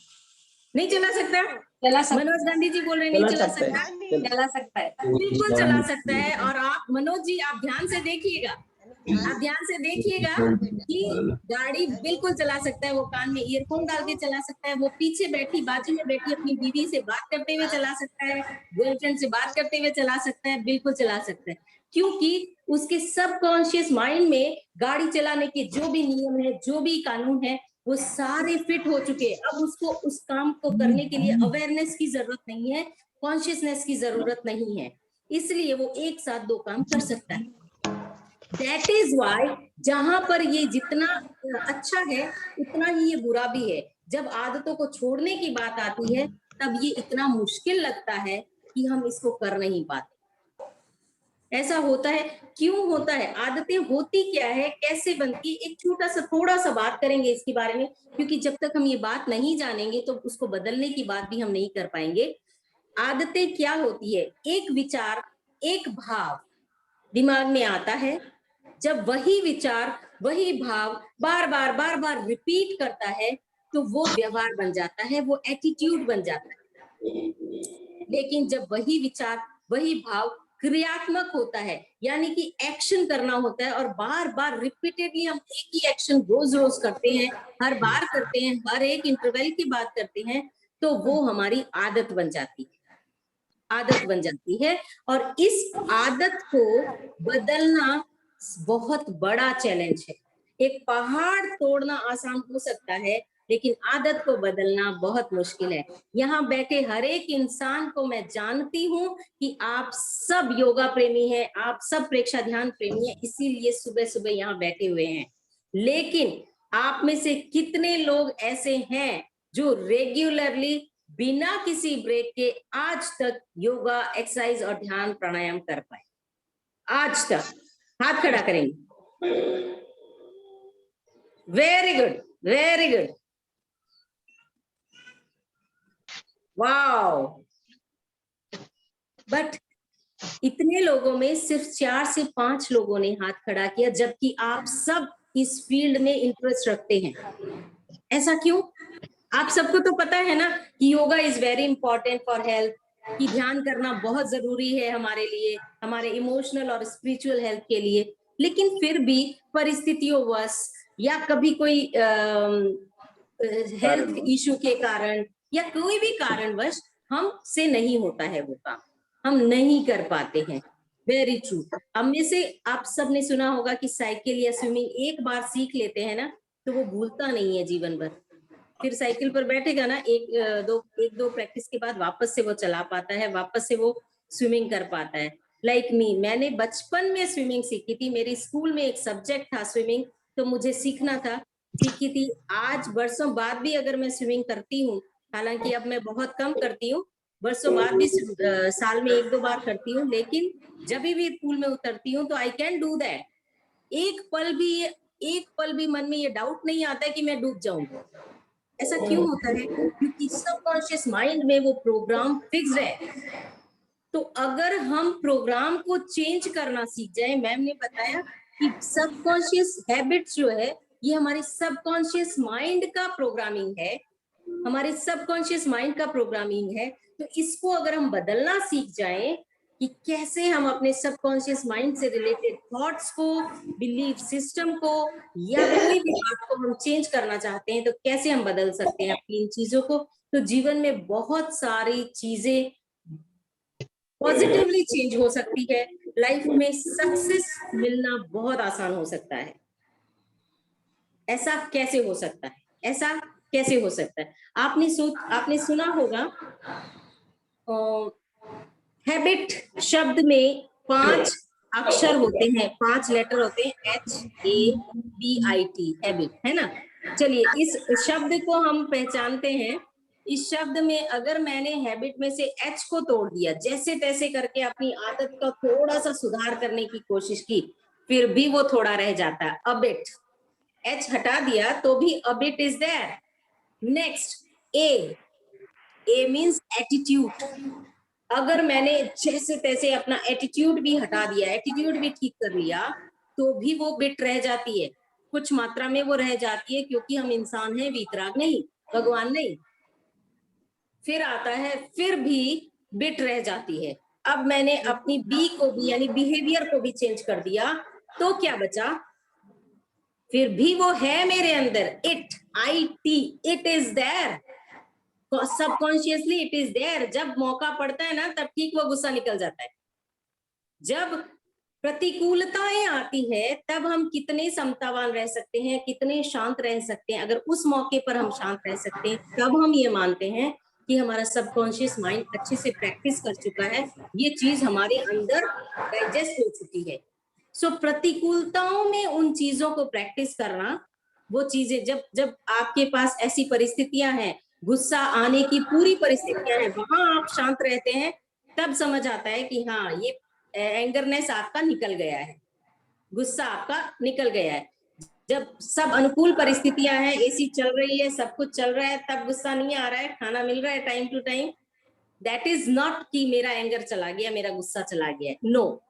नहीं चला सकता? चला सकता मनोज गांधी जी बोल रहे नहीं चला सकता? है, चला सकता है। बिल्कुल चला सकता है। और आप मनोज जी, आप ध्यान से देखिएगा, आप ध्यान से देखिएगा कि गाड़ी बिल्कुल चला सकता है, वो कान में ईयरफोन डाल के चला सकता है, वो पीछे बैठी बाजू में बैठी अपनी बीवी से बात करते हुए चला सकता है, गर्लफ्रेंड से बात करते हुए चला सकता है, बिल्कुल चला सकता है, क्योंकि उसके सबकॉन्शियस माइंड में गाड़ी चलाने के जो भी नियम है, जो भी कानून है, वो सारे फिट हो चुके हैं। अब उसको उस काम को करने के लिए अवेयरनेस की जरूरत नहीं है, कॉन्शियसनेस की जरूरत नहीं है, इसलिए वो एक साथ 2 काम कर सकता है। That is why जहां पर ये जितना अच्छा है उतना ही ये बुरा भी है। जब आदतों को छोड़ने की बात आती है तब ये इतना मुश्किल लगता है कि हम इसको कर नहीं पाते। ऐसा होता है, क्यों होता है? आदतें होती क्या है, कैसे बनती, एक छोटा सा थोड़ा सा बात करेंगे इसके बारे में, क्योंकि जब तक हम ये बात नहीं जानेंगे तो उसको बदलने की बात भी हम नहीं कर पाएंगे। आदतें क्या होती है? एक विचार, एक भाव दिमाग में आता है, जब वही विचार वही भाव बार बार रिपीट करता है तो वो व्यवहार बन जाता है, वो एटीट्यूड बन जाता है। लेकिन जब वही विचार वही भाव क्रियात्मक होता है, यानी कि एक्शन करना होता है, और बार बार रिपीटेडली हम एक ही एक्शन रोज रोज करते हैं, हर बार करते हैं, हर एक इंटरवल की बात करते हैं, तो वो हमारी आदत बन जाती है, आदत बन जाती है। और इस आदत को बदलना बहुत बड़ा चैलेंज है। एक पहाड़ तोड़ना आसान हो सकता है, लेकिन आदत को बदलना बहुत मुश्किल है। यहाँ बैठे हर एक इंसान को मैं जानती हूँ कि आप सब योगा प्रेमी हैं, आप सब प्रेक्षा ध्यान प्रेमी हैं, इसीलिए सुबह सुबह यहाँ बैठे हुए हैं। लेकिन आप में से कितने लोग ऐसे हैं जो रेगुलरली बिना किसी ब्रेक के आज तक योगा, एक्सरसाइज और ध्यान प्राणायाम कर पाए? आज तक हाथ खड़ा करेंगे। Very good, very good, wow. But इतने लोगों में सिर्फ 4 से 5 लोगों ने हाथ खड़ा किया, जबकि आप सब इस फील्ड में इंटरेस्ट रखते हैं। ऐसा क्यों? आप सबको तो पता है ना कि yoga is very important for health, कि ध्यान करना बहुत जरूरी है हमारे लिए, हमारे इमोशनल और स्पिरिचुअल हेल्थ के लिए, लेकिन फिर भी परिस्थितियों वश या कभी कोई हेल्थ इशू के कारण या कोई भी कारणवश हमसे नहीं होता है वो काम, हम नहीं कर पाते हैं। Very true. अब में से आप सब ने सुना होगा कि साइकिल या स्विमिंग एक बार सीख लेते हैं ना तो वो भूलता नहीं है जीवन भर। फिर साइकिल पर बैठेगा ना, एक दो प्रैक्टिस के बाद वापस से वो चला पाता है, वापस से वो स्विमिंग कर पाता है। लाइक मी, मैंने बचपन में स्विमिंग सीखी थी, मेरी स्कूल में एक सब्जेक्ट था स्विमिंग, तो मुझे सीखना था, सीखी थी। आज वर्षों बाद भी अगर मैं स्विमिंग करती हूँ, हालांकि अब मैं बहुत कम करती हूँ, वर्षों बाद भी साल में 1-2 बार करती हूँ, लेकिन जब भी पूल में उतरती हूँ तो आई कैन डू दैट। एक पल भी मन में ये डाउट नहीं आता है कि मैं डूब जाऊंगी। ऐसा क्यों होता है? क्योंकि सबकॉन्शियस माइंड में वो प्रोग्राम फिक्स्ड है। तो अगर हम प्रोग्राम को चेंज करना सीख जाए, मैम ने बताया कि सबकॉन्शियस हैबिट्स जो है ये हमारे सबकॉन्शियस माइंड का प्रोग्रामिंग है, हमारे सबकॉन्शियस माइंड का प्रोग्रामिंग है। तो इसको अगर हम बदलना सीख जाएं कि कैसे हम अपने सबकॉन्शियस माइंड से रिलेटेड थॉट्स को, बिलीफ सिस्टम को या कोई भी बात को हम चेंज करना चाहते हैं, तो कैसे हम बदल सकते हैं अपनी इन चीजों को, तो जीवन में बहुत सारी चीजें पॉजिटिवली चेंज हो सकती है, लाइफ में सक्सेस मिलना बहुत आसान हो सकता है। ऐसा कैसे हो सकता है, ऐसा कैसे हो सकता है? आपने सुना होगा हैबिट शब्द में 5 अक्षर होते हैं, 5 लेटर होते हैं, HABIT, हैबिट, है ना? चलिए इस शब्द को हम पहचानते हैं। इस शब्द में अगर मैंने हैबिट में से H को तोड़ दिया, जैसे तैसे करके अपनी आदत का थोड़ा सा सुधार करने की कोशिश की, फिर भी वो थोड़ा रह जाता है, a bit। H हटा दिया तो भी a bit is there। Next A means attitude. अगर मैंने जैसे तैसे अपना एटीट्यूड भी हटा दिया, एटीट्यूड भी ठीक कर लिया, तो भी वो बिट रह जाती है, कुछ मात्रा में वो रह जाती है, क्योंकि हम इंसान हैं, वीतराग नहीं, भगवान नहीं। फिर आता है, फिर भी बिट रह जाती है। अब मैंने अपनी बी को भी यानी बिहेवियर को भी चेंज कर दिया, तो क्या बचा? फिर भी वो है मेरे अंदर, it is there, subconsciously it is there. जब मौका पड़ता है ना, तब ठीक वो गुस्सा निकल जाता है। जब प्रतिकूलताएं आती है, तब हम कितने समतावान रह सकते हैं, कितने शांत रह सकते हैं। अगर उस मौके पर हम शांत रह सकते हैं, तब हम ये मानते हैं कि हमारा सबकॉन्शियस माइंड अच्छे से प्रैक्टिस कर चुका है, ये चीज हमारे अंदर डाइजेस्ट हो चुकी है। सो प्रतिकूलताओं में उन चीजों को प्रैक्टिस करना, वो चीजें जब आपके पास ऐसी परिस्थितियां हैं, गुस्सा आने की पूरी परिस्थितियां हैं, वहां आप शांत रहते हैं, तब समझ आता है कि हाँ, ये एंगरनेस आपका निकल गया है, गुस्सा आपका निकल गया है। जब सब अनुकूल परिस्थितियां हैं, एसी चल रही है, सब कुछ चल रहा है, तब गुस्सा नहीं आ रहा है, खाना मिल रहा है time to time, that is not कि मेरा एंगर चला गया, मेरा गुस्सा चला गया, no.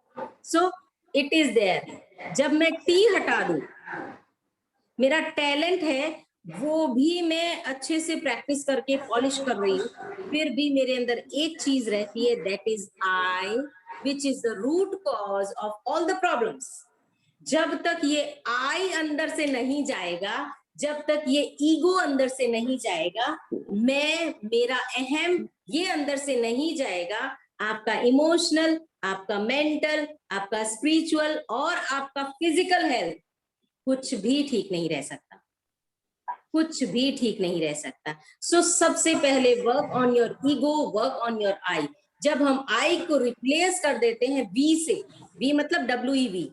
So it is there. जब मैं टी हटा दूं, मेरा टैलेंट है, वो भी मैं अच्छे से प्रैक्टिस करके पॉलिश कर रही हूँ, फिर भी मेरे अंदर एक चीज रहती है, that is I, which is the root cause of all the problems। जब तक ये आई अंदर से नहीं जाएगा, जब तक ये ईगो अंदर से नहीं जाएगा, मैं, मेरा अहम ये अंदर से नहीं जाएगा, आपका इमोशनल, आपका मेंटल, आपका स्पिरिचुअल और आपका फिजिकल हेल्थ कुछ भी ठीक नहीं रह सकता, कुछ भी ठीक नहीं रह सकता। सो सबसे पहले work on your ego, work on your I. जब हम आई को रिप्लेस कर देते हैं वी से, वी मतलब WEV,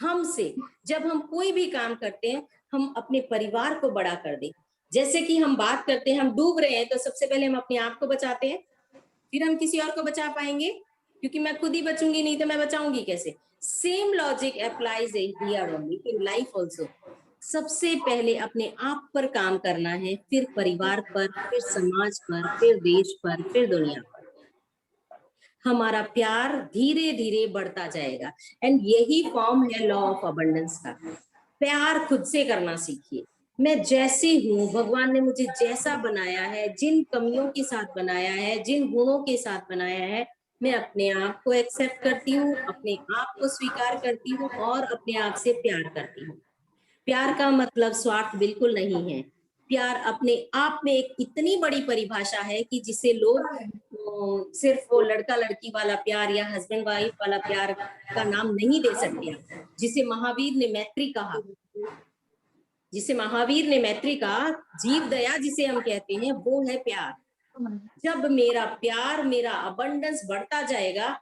हम से, जब हम कोई भी काम करते हैं, हम अपने परिवार को बड़ा कर दें। जैसे कि हम बात करते हैं, हम डूब रहे हैं, तो सबसे पहले हम अपने आप को बचाते हैं, फिर हम किसी और को बचा पाएंगे, क्योंकि मैं खुद ही बचूंगी नहीं तो मैं बचाऊंगी कैसे? Same logic applies here only in life also. सबसे पहले अपने आप पर काम करना है, फिर परिवार पर, फिर समाज पर, फिर देश पर, फिर दुनिया पर। हमारा प्यार धीरे धीरे बढ़ता जाएगा, एंड यही फॉर्म है लॉ ऑफ अबंडेंस का। प्यार खुद से करना सीखिए। मैं जैसी हूँ, भगवान ने मुझे जैसा बनाया है, जिन कमियों के साथ बनाया है, जिन गुणों के साथ बनाया है, मैं अपने आप को एक्सेप्ट करती हूँ, अपने आप को स्वीकार करती हूँ और अपने आप से प्यार करती हूँ। प्यार का मतलब स्वार्थ बिल्कुल नहीं है। प्यार अपने आप में एक इतनी बड़ी परिभाषा है कि जिसे लोग सिर्फ वो लड़का लड़की वाला प्यार या हस्बैंड वाइफ वाला प्यार का नाम नहीं दे सकते। जिसे महावीर ने मैत्री कहा, जिसे महावीर ने मैत्री कहा, जीव दया जिसे हम कहते हैं, वो है प्यार। जब मेरा प्यार, मेरा अबंडेंस बढ़ता जाएगा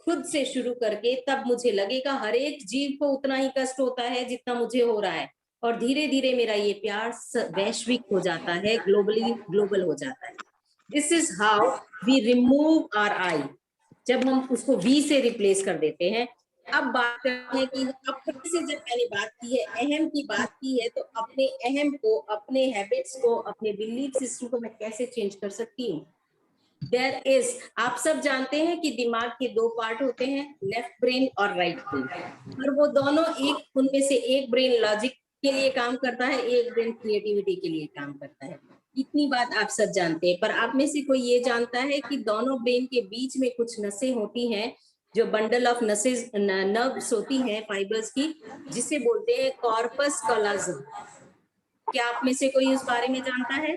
खुद से शुरू करके, तब मुझे लगेगा हर एक जीव को उतना ही कष्ट होता है जितना मुझे हो रहा है, और धीरे धीरे मेरा ये प्यार वैश्विक हो जाता है, ग्लोबल हो जाता है। This is how we remove our I, जब हम उसको वी से रिप्लेस कर देते हैं। अब बात करते हैं कि अपने से, जब मैंने बात की है, अहम की बात की है, तो अपने अहम को, अपने हैबिट्स को, अपने बिलीफ सिस्टम को मैं कैसे चेंज कर सकती हूँ? देयर इज, आप सब जानते हैं कि दिमाग के 2 पार्ट होते हैं, लेफ्ट ब्रेन और राइट ब्रेन, और वो दोनों एक, उनमें से एक ब्रेन लॉजिक के लिए काम करता है, एक ब्रेन क्रिएटिविटी के लिए काम करता है। इतनी बात आप सब जानते हैं, पर आप में से कोई ये जानता है कि दोनों ब्रेन के बीच में कुछ नसें होती हैं, जो बंडल ऑफ नसेस, नर्व्स होती हैं, फाइबर्स की, जिसे बोलते हैं कॉर्पस कॉलोजम। क्या आप में से कोई उस बारे में जानता है?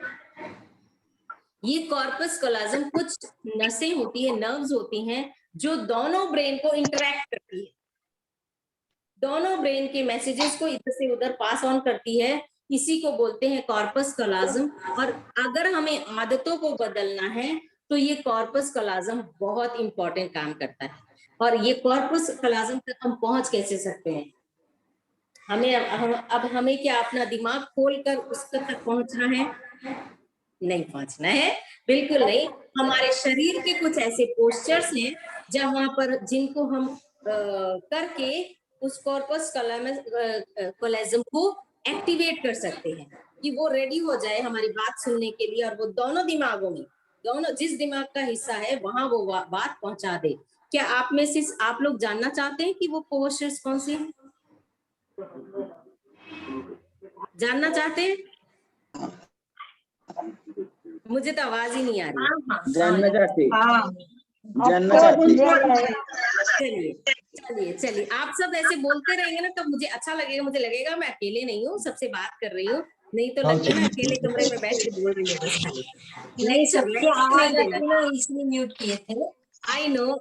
ये कॉर्पस कॉलोजम कुछ नसें होती है, नर्व्स होती हैं, जो दोनों ब्रेन को इंटरैक्ट करती है, दोनों ब्रेन के मैसेजेस को इधर से उधर पास ऑन करती है। इसी को बोलते हैं कॉर्पस कॉलोजम। और अगर हमें आदतों को बदलना है तो ये कॉर्पस कॉलोजम बहुत इंपॉर्टेंट काम करता है। और ये कॉर्पस कॉलोजम तक हम पहुंच कैसे सकते हैं? अब हमें क्या अपना दिमाग खोलकर उस तक पहुंचना है? नहीं पहुंचना है, बिल्कुल नहीं। हमारे शरीर के कुछ ऐसे पोस्चर्स हैं जहां पर जिनको हम करके उस कॉर्पस कॉलोजम को एक्टिवेट कर सकते हैं कि वो रेडी हो जाए हमारी बात सुनने के लिए, और वो दोनों दिमागों में, दोनों जिस दिमाग का हिस्सा है वहां वो बात पहुंचा दे। क्या आप में से आप लोग जानना चाहते हैं कि वो पोस्चर्स कौन सी हैं? जानना चाहते हैं? मुझे तो आवाज ही नहीं आ रही। जानना चाहते चलिए आप सब ऐसे बोलते रहेंगे ना तब मुझे अच्छा लगेगा, मुझे लगेगा मैं अकेले नहीं हूँ, सबसे बात कर रही हूँ। नहीं तो लगता है अकेले कमरे में बैठ के बोल रही हूँ। नहीं, सबकी आवाज इसलिए म्यूट किए थे। आई नो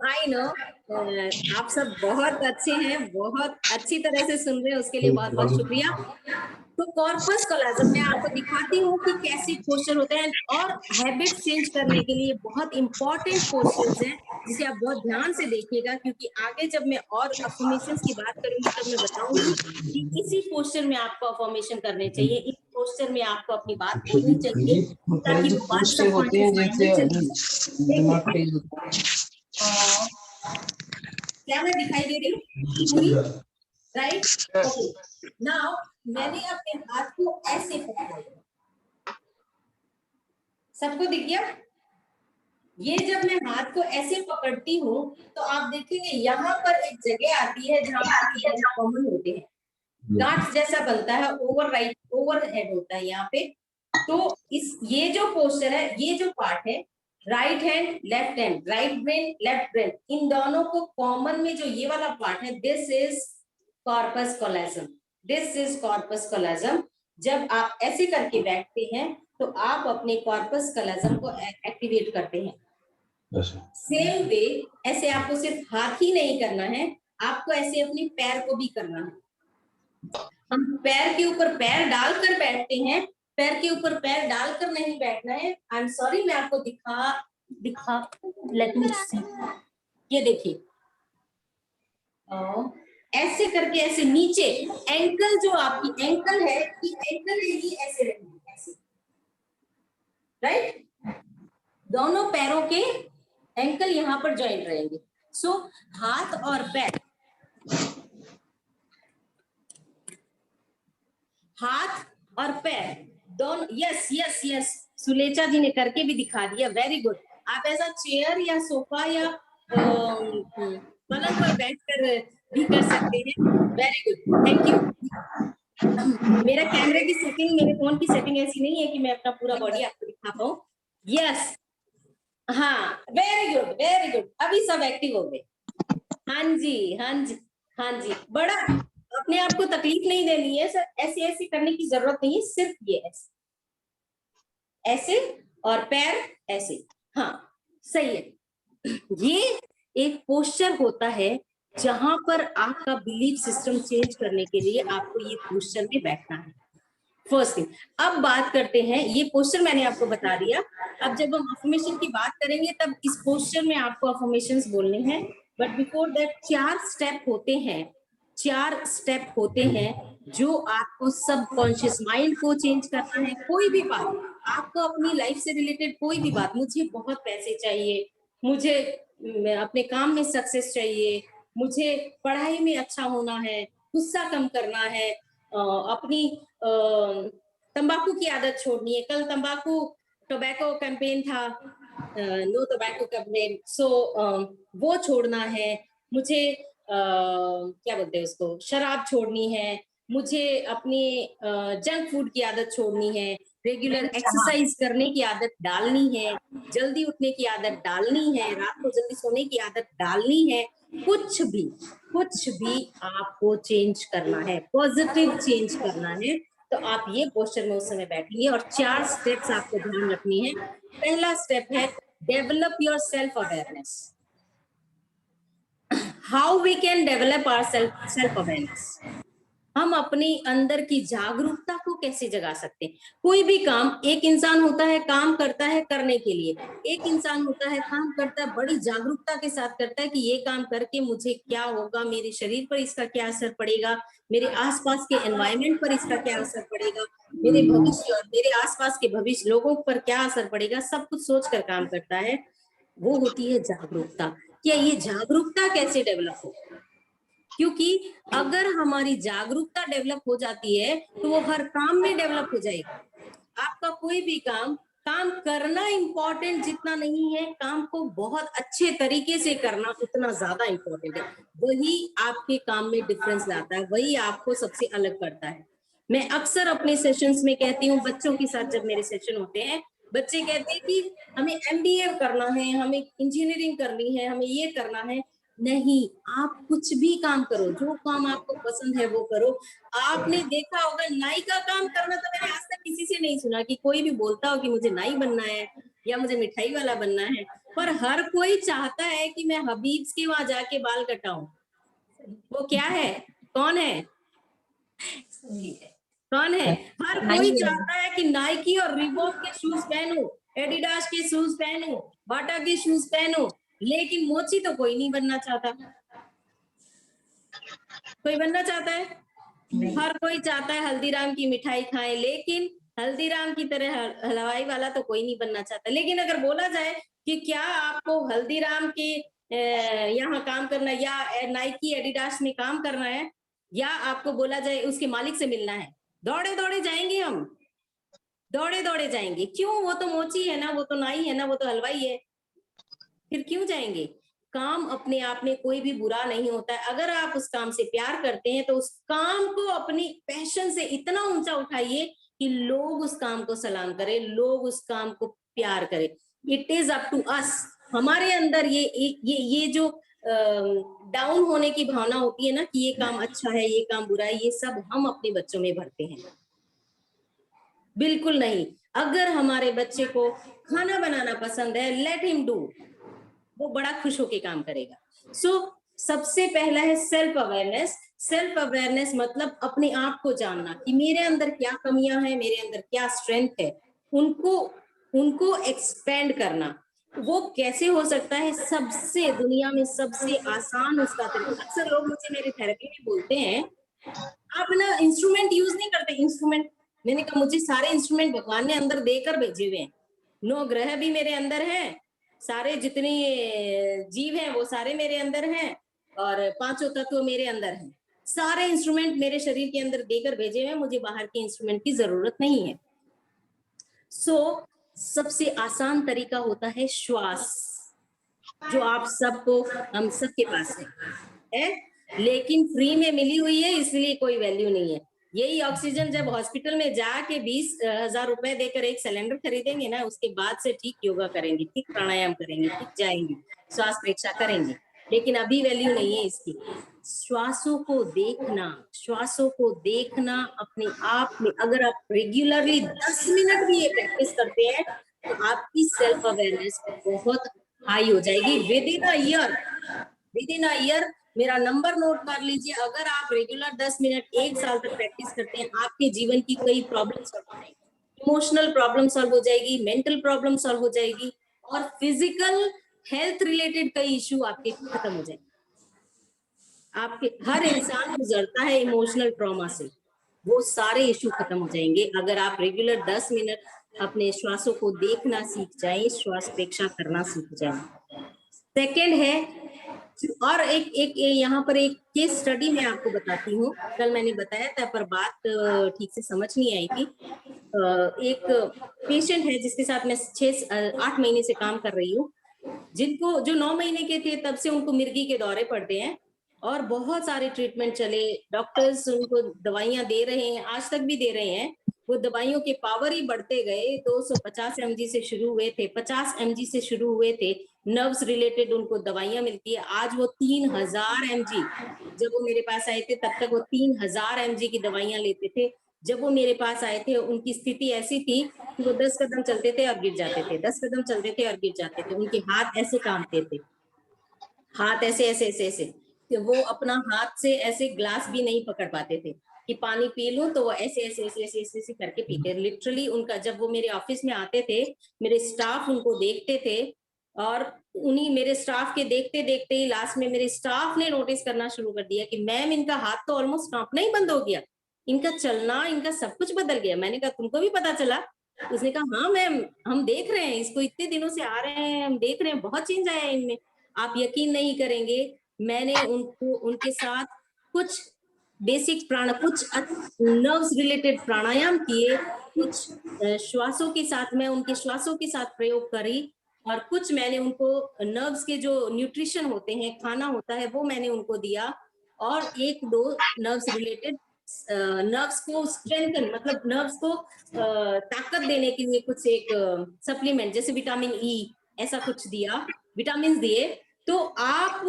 आप सब बहुत अच्छे हैं, बहुत अच्छी तरह से सुन रहे हैं, उसके लिए बहुत बहुत शुक्रिया। तो कॉर्पस कॉलोजम में आपको दिखाती हूँ कि कैसे पोस्चर होते हैं, और हैबिट चेंज करने के लिए बहुत इंपॉर्टेंट पोस्चर्स हैं जिसे आप बहुत ध्यान से देखिएगा, क्योंकि आगे जब मैं और अफर्मेशंस की बात करूंगी तब मैं बताऊंगी कि इसी पोस्चर में आपको अफर्मेशन करने चाहिए, इस पोस्चर में आपको अपनी बात बोलनी चाहिए ताकि वो बात सबकॉन्शियस माइंड में चली जाए। क्या मैं दिखाई दे रही हूँ? Right, okay. नाउ मैंने अपने हाथ को ऐसे पकड़ा, सबको दिख गया? ये जब मैं हाथ को ऐसे पकड़ती हूँ तो आप देखेंगे यहाँ पर एक जगह आती है जहाँ पर कॉमन होते हैं, गांठ जैसा बनता है, ओवरहेड होता है यहाँ पे। तो ये जो पोस्चर है, ये जो पार्ट है, right hand left hand, right brain left brain, इन दोनों को कॉमन में जो ये वाला पार्ट है, this is corpus callosum, this is corpus callosum. जब आप ऐसे करके बैठते हैं तो आप अपने कॉर्पस कॉलोजम को एक्टिवेट करते हैं। सेम वे ऐसे आपको सिर्फ हाथ ही नहीं करना है, आपको ऐसे अपने पैर को भी करना है। हम पैर के ऊपर पैर डालकर बैठते हैं, पैर के ऊपर पैर डालकर नहीं बैठना है। आई एम सॉरी, मैं आपको दिखा लेट मी सी, ये देखिए ऐसे करके, ऐसे नीचे एंकल, जो आपकी एंकल है, ये एंकल है, ये ऐसे रहेगी, ऐसे, राइट? दोनों पैरों के एंकल यहाँ पर ज्वाइंट रहेंगे। सो हाथ और पैर, हाथ और पैर दोनों, यस, सुलेचा जी ने करके भी दिखा दिया, वेरी गुड। आप ऐसा चेयर या सोफा या पलंग पर बैठकर भी कर सकते हैं, वेरी गुड, थैंक यू। मेरा कैमरे की सेटिंग, मेरे फोन की सेटिंग ऐसी नहीं है कि मैं अपना पूरा बॉडी आपको दिखा पाऊं। यस, हाँ, वेरी गुड, अभी सब एक्टिव हो गए। हाँ जी, बड़ा अपने आप को तकलीफ नहीं देनी है सर, ऐसे करने की जरूरत नहीं है, सिर्फ ये ऐसे और पैर ऐसे, हाँ सही है। ये एक पोस्चर होता है जहां पर आपका बिलीफ सिस्टम चेंज करने के लिए आपको ये पोस्चर में बैठना है, फर्स्ट थिंग। अब बात करते हैं, ये पोस्चर मैंने आपको बता दिया। अब जब हम अफर्मेशन की बात करेंगे तब इस पोस्चर में आपको अफर्मेशंस बोलने हैं, बट बिफोर दैट 4 स्टेप होते हैं जो आपको सबकॉन्शियस माइंड को चेंज करना है। कोई भी बात, आपको अपनी लाइफ से रिलेटेड कोई भी बात, मुझे बहुत पैसे चाहिए, मुझे अपने काम में सक्सेस चाहिए, मुझे पढ़ाई में अच्छा होना है, गुस्सा कम करना है, अपनी तंबाकू की आदत छोड़नी है। कल तंबाकू टोबैको कैंपेन था, नो टोबैको कैंपेन, सो वो छोड़ना है, मुझे क्या बोलते हैं उसको, शराब छोड़नी है, मुझे अपनी जंक फूड की आदत छोड़नी है, रेगुलर एक्सरसाइज करने की आदत डालनी है, जल्दी उठने की आदत डालनी है, रात को जल्दी सोने की आदत डालनी है। कुछ भी आपको चेंज करना है, पॉजिटिव चेंज करना है, तो आप ये पोस्चर में उस समय बैठिए। और 4 स्टेप्स आपको ध्यान रखनी है। पहला स्टेप है develop your self awareness. How we can develop our self awareness? हम अपने अंदर की जागरूकता को कैसे जगा सकते हैं। कोई भी काम, एक इंसान होता है काम करता है करने के लिए, एक इंसान होता है काम करता है बड़ी जागरूकता के साथ करता है कि ये काम करके मुझे क्या होगा, मेरे शरीर पर इसका क्या असर पड़ेगा, मेरे आसपास के एनवायरनमेंट पर इसका क्या असर पड़ेगा, मेरे भविष्य और मेरे आसपास के भविष्य लोगों पर क्या असर पड़ेगा, सब कुछ सोच कर काम करता है। वो होती है जागरूकता। क्या ये जागरूकता कैसे डेवलप हो? क्योंकि अगर हमारी जागरूकता डेवलप हो जाती है तो वो हर काम में डेवलप हो जाएगा। आपका कोई भी काम करना इंपॉर्टेंट जितना नहीं है, काम को बहुत अच्छे तरीके से करना उतना ज्यादा इंपॉर्टेंट है। वही आपके काम में डिफरेंस लाता है, वही आपको सबसे अलग करता है। मैं अक्सर अपने सेशंस में कहती हूँ, बच्चों के साथ जब मेरे सेशन होते हैं, बच्चे कहते हैं कि हमें MBA करना है, हमें इंजीनियरिंग करनी है, हमें ये करना है। नहीं, आप कुछ भी काम करो, जो काम आपको पसंद है वो करो। आपने देखा होगा नाई का काम करना तो मैंने आज तक किसी से नहीं सुना कि कोई भी बोलता हो कि मुझे नाई बनना है या मुझे मिठाई वाला बनना है, पर हर कोई चाहता है कि मैं हबीब्स के वहां जाके बाल कटाऊं। वो क्या है, कौन है, कौन है? हर कोई चाहता है कि नाइकी और रिबॉक के शूज पहनूं, एडिडास के शूज पहनूं, बाटा के शूज पहनूं, लेकिन मोची तो कोई नहीं बनना चाहता। कोई बनना चाहता है? हर कोई चाहता है हल्दीराम की मिठाई खाएं, लेकिन हल्दीराम की तरह हलवाई वाला तो कोई नहीं बनना चाहता। लेकिन अगर बोला जाए कि क्या आपको हल्दीराम के यहाँ काम करना या नाइकी एडिडास में काम करना है, या आपको बोला जाए उसके मालिक से मिलना है, दौड़े दौड़े जाएंगे हम, दौड़े दौड़े जाएंगे। क्यों? वो तो मोची है ना, वो तो नाई है ना, वो तो हलवाई है, फिर क्यों जाएंगे? काम अपने आप में कोई भी बुरा नहीं होता है। अगर आप उस काम से प्यार करते हैं तो उस काम को अपनी पैशन से इतना ऊंचा उठाइए कि लोग उस काम को सलाम करें, लोग उस काम को प्यार करें। It is up to us. हमारे अंदर ये जो डाउन होने की भावना होती है ना कि ये काम अच्छा है, ये काम बुरा है, ये सब हम अपने बच्चों में भरते हैं। बिल्कुल नहीं। अगर हमारे बच्चे को खाना बनाना पसंद है, लेट हिम डू, वो बड़ा खुश होके काम करेगा। सबसे पहला है सेल्फ अवेयरनेस। सेल्फ अवेयरनेस मतलब अपने आप को जानना कि मेरे अंदर क्या कमियां हैं, मेरे अंदर क्या स्ट्रेंथ है, उनको एक्सपेंड करना। वो कैसे हो सकता है? सबसे दुनिया में सबसे आसान उसका तरीका, अक्सर लोग मुझे मेरे थेरेपी में बोलते हैं आप ना इंस्ट्रूमेंट यूज नहीं करते। इंस्ट्रूमेंट, मैंने कहा मुझे सारे इंस्ट्रूमेंट भगवान ने अंदर देकर भेजे हुए हैं। 9 ग्रह भी मेरे अंदर हैं, सारे जितने जीव हैं वो सारे मेरे अंदर हैं, और 5 तत्व मेरे अंदर हैं। सारे इंस्ट्रूमेंट मेरे शरीर के अंदर देकर भेजे हैं, मुझे बाहर के इंस्ट्रूमेंट की जरूरत नहीं है। सबसे आसान तरीका होता है श्वास, जो आप सबको, हम सबके पास है, लेकिन फ्री में मिली हुई है, इसलिए कोई वैल्यू नहीं है। यही ऑक्सीजन जब हॉस्पिटल में जाके 20,000 रुपए देकर एक सिलेंडर खरीदेंगे ना, उसके बाद से ठीक योगा करेंगे, ठीक प्राणायाम करेंगे, ठीक जाएंगे, श्वास परीक्षा करेंगे, लेकिन अभी वैल्यू नहीं है इसकी। श्वासों को देखना, श्वासों को देखना अपने आप में, अगर आप रेगुलरली 10 मिनट भी ये प्रैक्टिस करते हैं तो आपकी सेल्फ अवेयरनेस बहुत हाई हो जाएगी। विद इन अ ईयर मेरा नंबर नोट कर लीजिए, अगर आप रेगुलर 10 मिनट 1 साल तक प्रैक्टिस करते हैं, आपके जीवन की कई प्रॉब्लम सॉल्व हो जाएगी। इमोशनल प्रॉब्लम सॉल्व हो जाएगी, मेंटल प्रॉब्लम सॉल्व हो जाएगी, और फिजिकल हेल्थ रिलेटेड कई इश्यू आपके खत्म हो जाएंगे। आपके हर इंसान गुजरता है इमोशनल ट्रॉमा से, वो सारे इश्यू खत्म हो जाएंगे अगर आप रेगुलर 10 मिनट अपने श्वासों को देखना सीख जाएं, श्वास प्रेक्षा करना सीख जाएं। सेकेंड है, और एक यहाँ पर एक केस स्टडी मैं आपको बताती हूँ। कल मैंने बताया था पर बात ठीक से समझ नहीं आई थी। एक पेशेंट है जिसके साथ मैं 6-8 महीने से काम कर रही हूँ, जिनको जो 9 महीने के थे तब से उनको मिर्गी के दौरे पड़ते हैं, और बहुत सारे ट्रीटमेंट चले, डॉक्टर्स उनको दवाइयां दे रहे हैं, आज तक भी दे रहे हैं। वो दवाइयों के पावर ही बढ़ते गए, 250 mg से शुरू हुए थे, 50 mg से शुरू हुए थे, नर्व्स रिलेटेड उनको दवाइयां मिलती है, आज वो 3000 mg, जब वो मेरे पास आए थे तब तक वो 3000 mg की दवाइयां लेते थे। जब वो मेरे पास आए थे उनकी स्थिति ऐसी थी कि वो 10 कदम चलते थे और गिर जाते थे, 10 कदम चलते थे और गिर जाते थे, उनके हाथ ऐसे कांपते थे, हाथ ऐसे ऐसे ऐसे ऐसे, वो अपना हाथ से ऐसे ग्लास भी नहीं पकड़ पाते थे कि पानी पी लूं, तो वो ऐसे ऐसे ऐसे ऐसे ऐसे, ऐसे करके पीते। लिटरली उनका, जब वो मेरे ऑफिस में आते थे, मेरे स्टाफ उनको देखते थे, और उन्हीं मेरे स्टाफ के देखते देखते ही लास्ट में मेरे स्टाफ ने नोटिस करना शुरू कर दिया कि मैम इनका हाथ तो ऑलमोस्ट कांपना ही बंद हो गया, इनका चलना, इनका सब कुछ बदल गया। मैंने कहा तुमको भी पता चला? उसने कहा हाँ मैम, हम देख रहे हैं, इसको इतने दिनों से आ रहे हैं, हम देख रहे हैं, बहुत चेंज आया है इनमें। आप यकीन नहीं करेंगे, मैंने उनको, उनके साथ कुछ बेसिक कुछ नर्व्स रिलेटेड प्राणायाम किए, कुछ श्वासों के साथ, मैं उनके श्वासों के साथ प्रयोग करी, और कुछ मैंने उनको नर्व्स के जो न्यूट्रिशन होते हैं, खाना होता है, वो मैंने उनको दिया, और एक दो नर्व्स रिलेटेड, नर्व्स को स्ट्रेंथन, मतलब नर्व्स को ताकत देने के लिए कुछ एक सप्लीमेंट, जैसे विटामिन ई, ऐसा कुछ दिया, विटामिन दिए। तो आप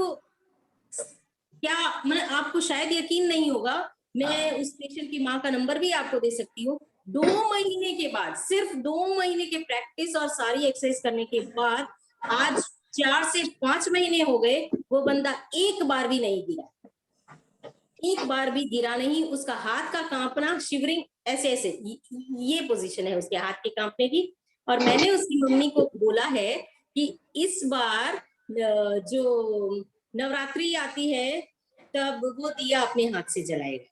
क्या, मैं आपको शायद यकीन नहीं होगा, मैं उस पेशेंट की माँ का नंबर भी आपको दे सकती हूँ। 2 महीने के बाद, सिर्फ 2 महीने के प्रैक्टिस और सारी एक्सरसाइज करने के बाद, आज 4 से 5 महीने हो गए, वो बंदा एक बार भी नहीं गिरा, एक बार भी गिरा नहीं। उसका हाथ का कांपना, शिवरिंग, ऐसे ऐसे, ये पोजीशन है उसके हाथ के कांपने की। और मैंने उसकी मम्मी को बोला है कि इस बार जो नवरात्रि आती है, तब वो दिया अपने हाथ से जलाएगा,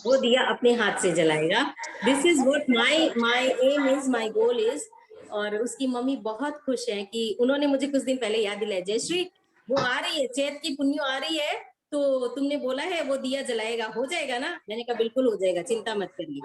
वो दिया अपने हाथ से जलाएगा। This is what my aim is, my goal is. और उसकी मम्मी बहुत खुश है कि उन्होंने मुझे कुछ दिन पहले याद दिलाया, जयश्री वो आ रही है, चैत की पुन्यो आ रही है, तो तुमने बोला है वो दिया जलाएगा, हो जाएगा ना? मैंने कहा बिल्कुल हो जाएगा, चिंता मत करिए।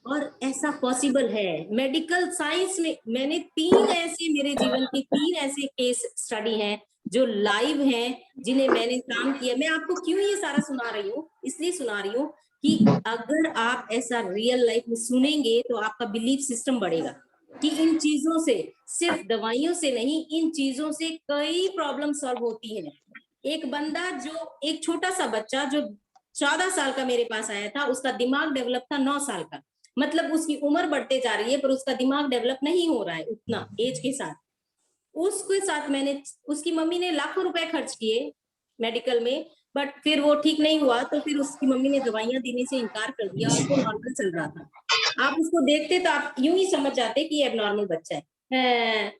और ऐसा पॉसिबल है मेडिकल साइंस में। मैंने 3 ऐसे, मेरे जीवन के 3 ऐसे केस स्टडी हैं जो लाइव हैं, जिन्हें मैंने काम किया। मैं आपको क्यों ये सारा सुना रही हूँ? इसलिए सुना रही हूँ कि अगर आप ऐसा रियल लाइफ में सुनेंगे तो आपका बिलीफ सिस्टम बढ़ेगा कि इन चीजों से, सिर्फ दवाइयों से नहीं, इन चीजों से कई प्रॉब्लम सॉल्व होती है। एक बंदा, जो एक छोटा सा बच्चा जो 14 साल का मेरे पास आया था, उसका दिमाग डेवलप था 9 साल का, मतलब उसकी उम्र बढ़ते जा रही है पर उसका दिमाग डेवलप नहीं हो रहा है उतना एज के साथ। उसके साथ मैंने, उसकी मम्मी ने लाखों रुपए खर्च किए मेडिकल में, बट फिर वो ठीक नहीं हुआ, तो फिर उसकी मम्मी ने दवाइयां देने से इनकार कर दिया, और वो नॉर्मल चल रहा था। आप उसको देखते तो आप यूं ही समझ जाते कि ये एबनॉर्मल बच्चा है,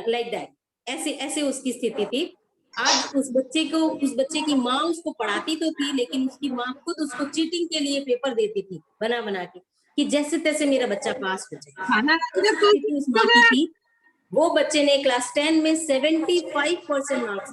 लाइक दैट, ऐसे ऐसे उसकी स्थिति थी। आज उस बच्चे की माँ उसको पढ़ाती तो थी, लेकिन उसकी माँ खुद उसको चीटिंग के लिए पेपर देती थी बना बना के, कि जैसे तैसे मेरा बच्चा पास हो जाए। उस माँ की थी। वो बच्चे ने क्लास 10 में 75% मार्क्स।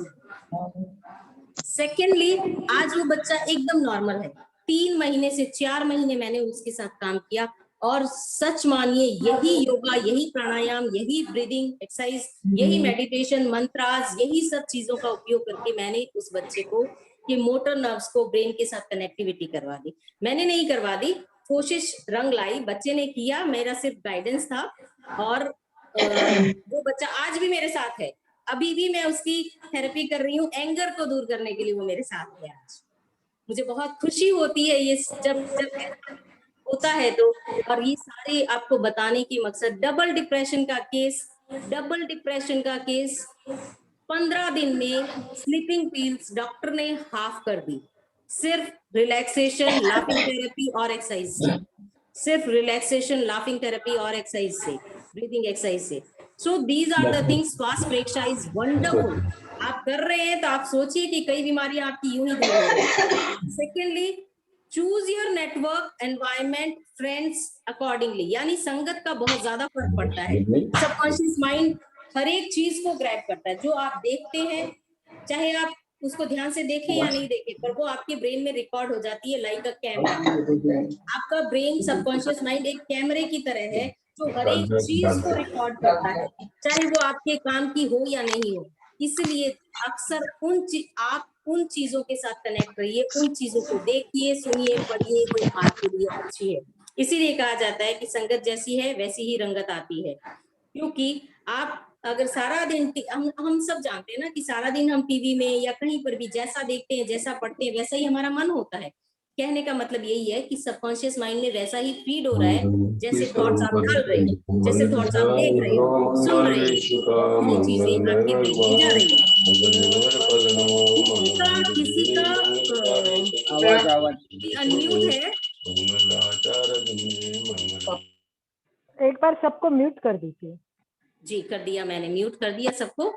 सेकेंडली, आज वो बच्चा एकदम नॉर्मल है। 3 महीने से 4 महीने मैंने उसके साथ काम किया, और सच मानिए, यही योगा, यही प्राणायाम, यही ब्रीदिंग एक्सरसाइज, यही मेडिटेशन, मंत्रास, यही सब चीजों का उपयोग करके मैंने उस बच्चे को कि मोटर नर्व्स को ब्रेन के साथ कनेक्टिविटी करवा दी। मैंने नहीं करवा दी, कोशिश रंग लाई, बच्चे ने किया, मेरा सिर्फ गाइडेंस था। और वो बच्चा आज भी मेरे साथ है, अभी भी मैं उसकी थेरेपी कर रही हूँ, एंगर को दूर करने के लिए वो मेरे साथ है आज। मुझे बहुत खुशी होती है ये जब जब होता है तो। और ये सारे आपको बताने की मकसद, डबल डिप्रेशन का केस 15 दिन में स्लीपिंग पिल्स डॉक्टर ने हाफ कर दी, सिर्फ रिलैक्सेशन, लाफिंग थेरेपी और एक्सरसाइज से, सिर्फ रिलैक्सेशन, लाफिंग थेरेपी और एक्सरसाइज से, ब्रीदिंग एक्सरसाइज से। So these are the things. श्वास प्रेक्षा इज वंडरफुल। आप कर रहे हैं तो आप सोचिए कि कई बीमारियां आपकी यूं ही दूर हो रही। Secondly, choose your network, environment, friends accordingly, यानी संगत का बहुत ज्यादा फर्क पड़ता है। सबकॉन्शियस माइंड हर एक चीज को ग्रैब करता है, जो आप देखते हैं, चाहे आप उसको ध्यान से देखें या नहीं देखें, पर वो आपके ब्रेन में रिकॉर्ड हो जाती है, लाइक अ कैमरा। आपका ब्रेन, सबकॉन्शियस माइंड एक कैमरे की तरह है, जो हर एक चीज को रिकॉर्ड करता है, चाहे वो आपके काम की हो या नहीं हो। इसलिए अक्सर आप उन चीजों के साथ कनेक्ट रहिए, उन चीजों को देखिए, सुनिए, पढ़िए, जो आपके लिए अच्छी है। इसीलिए कहा जाता है कि संगत जैसी है वैसी ही रंगत आती है। क्योंकि आप अगर सारा दिन, हम सब जानते हैं ना कि सारा दिन हम टीवी में या कहीं पर भी जैसा देखते हैं, जैसा पढ़ते हैं, वैसा ही हमारा मन होता है। कहने का मतलब यही है कि सबकॉन्शियस माइंड में वैसा ही फीड हो रहा है, जैसे थॉट्स आप डाल रहे हो, जैसे थॉट्स आप देख रहे हो, सुन रहे हो, वो चीजें आपके ब्रेन में जा रही है। किसी का आवाज आवाज अनम्यूट है। एक बार सबको म्यूट कर दीजिए। जी कर दिया मैंने, म्यूट कर दिया सबको।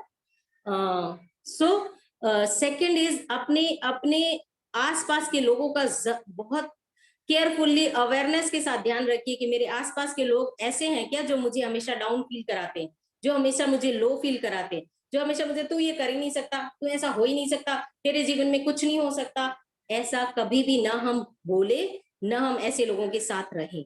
सो सेकंड इज अपने अपने आसपास के लोगों का बहुत केयरफुल्ली अवेयरनेस के साथ ध्यान रखिए कि मेरे आसपास के लोग ऐसे हैं क्या जो मुझे हमेशा डाउन फील कराते हैं, जो हमेशा मुझे लो फील कराते हैं, जो हमेशा मुझे तू ये कर ही नहीं सकता, तू ऐसा हो ही नहीं सकता, तेरे जीवन में कुछ नहीं हो सकता। ऐसा कभी भी ना हम बोले, ना हम ऐसे लोगों के साथ रहें।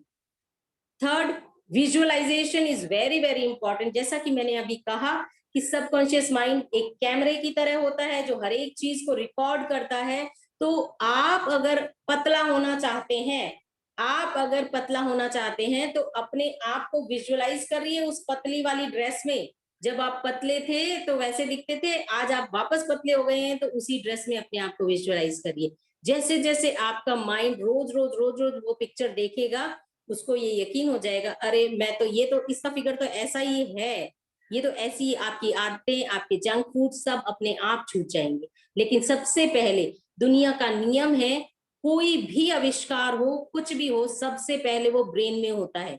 Third, visualization is very very important. जैसा कि मैंने अभी कहा कि सबकॉन्शियस माइंड एक कैमरे की तरह होता है जो हर एक चीज को रिकॉर्ड करता है। तो आप अगर पतला होना चाहते हैं, आप अगर पतला होना चाहते हैं तो अपने आप को विजुअलाइज करिए उस पतली वाली ड्रेस में। जब आप पतले थे तो वैसे दिखते थे, आज आप वापस पतले हो गए हैं तो उसी ड्रेस में अपने आप को विजुअलाइज करिए। जैसे जैसे आपका माइंड रोज रोज रोज रोज वो पिक्चर देखेगा, उसको ये यकीन हो जाएगा, अरे मैं तो ये तो इसका फिगर तो ऐसा ही है, ये तो ऐसी आपकी आदतें, आपके जंक फूड सब अपने आप छूट जाएंगे। लेकिन सबसे पहले दुनिया का नियम है, कोई भी आविष्कार हो, कुछ भी हो, सबसे पहले वो ब्रेन में होता है।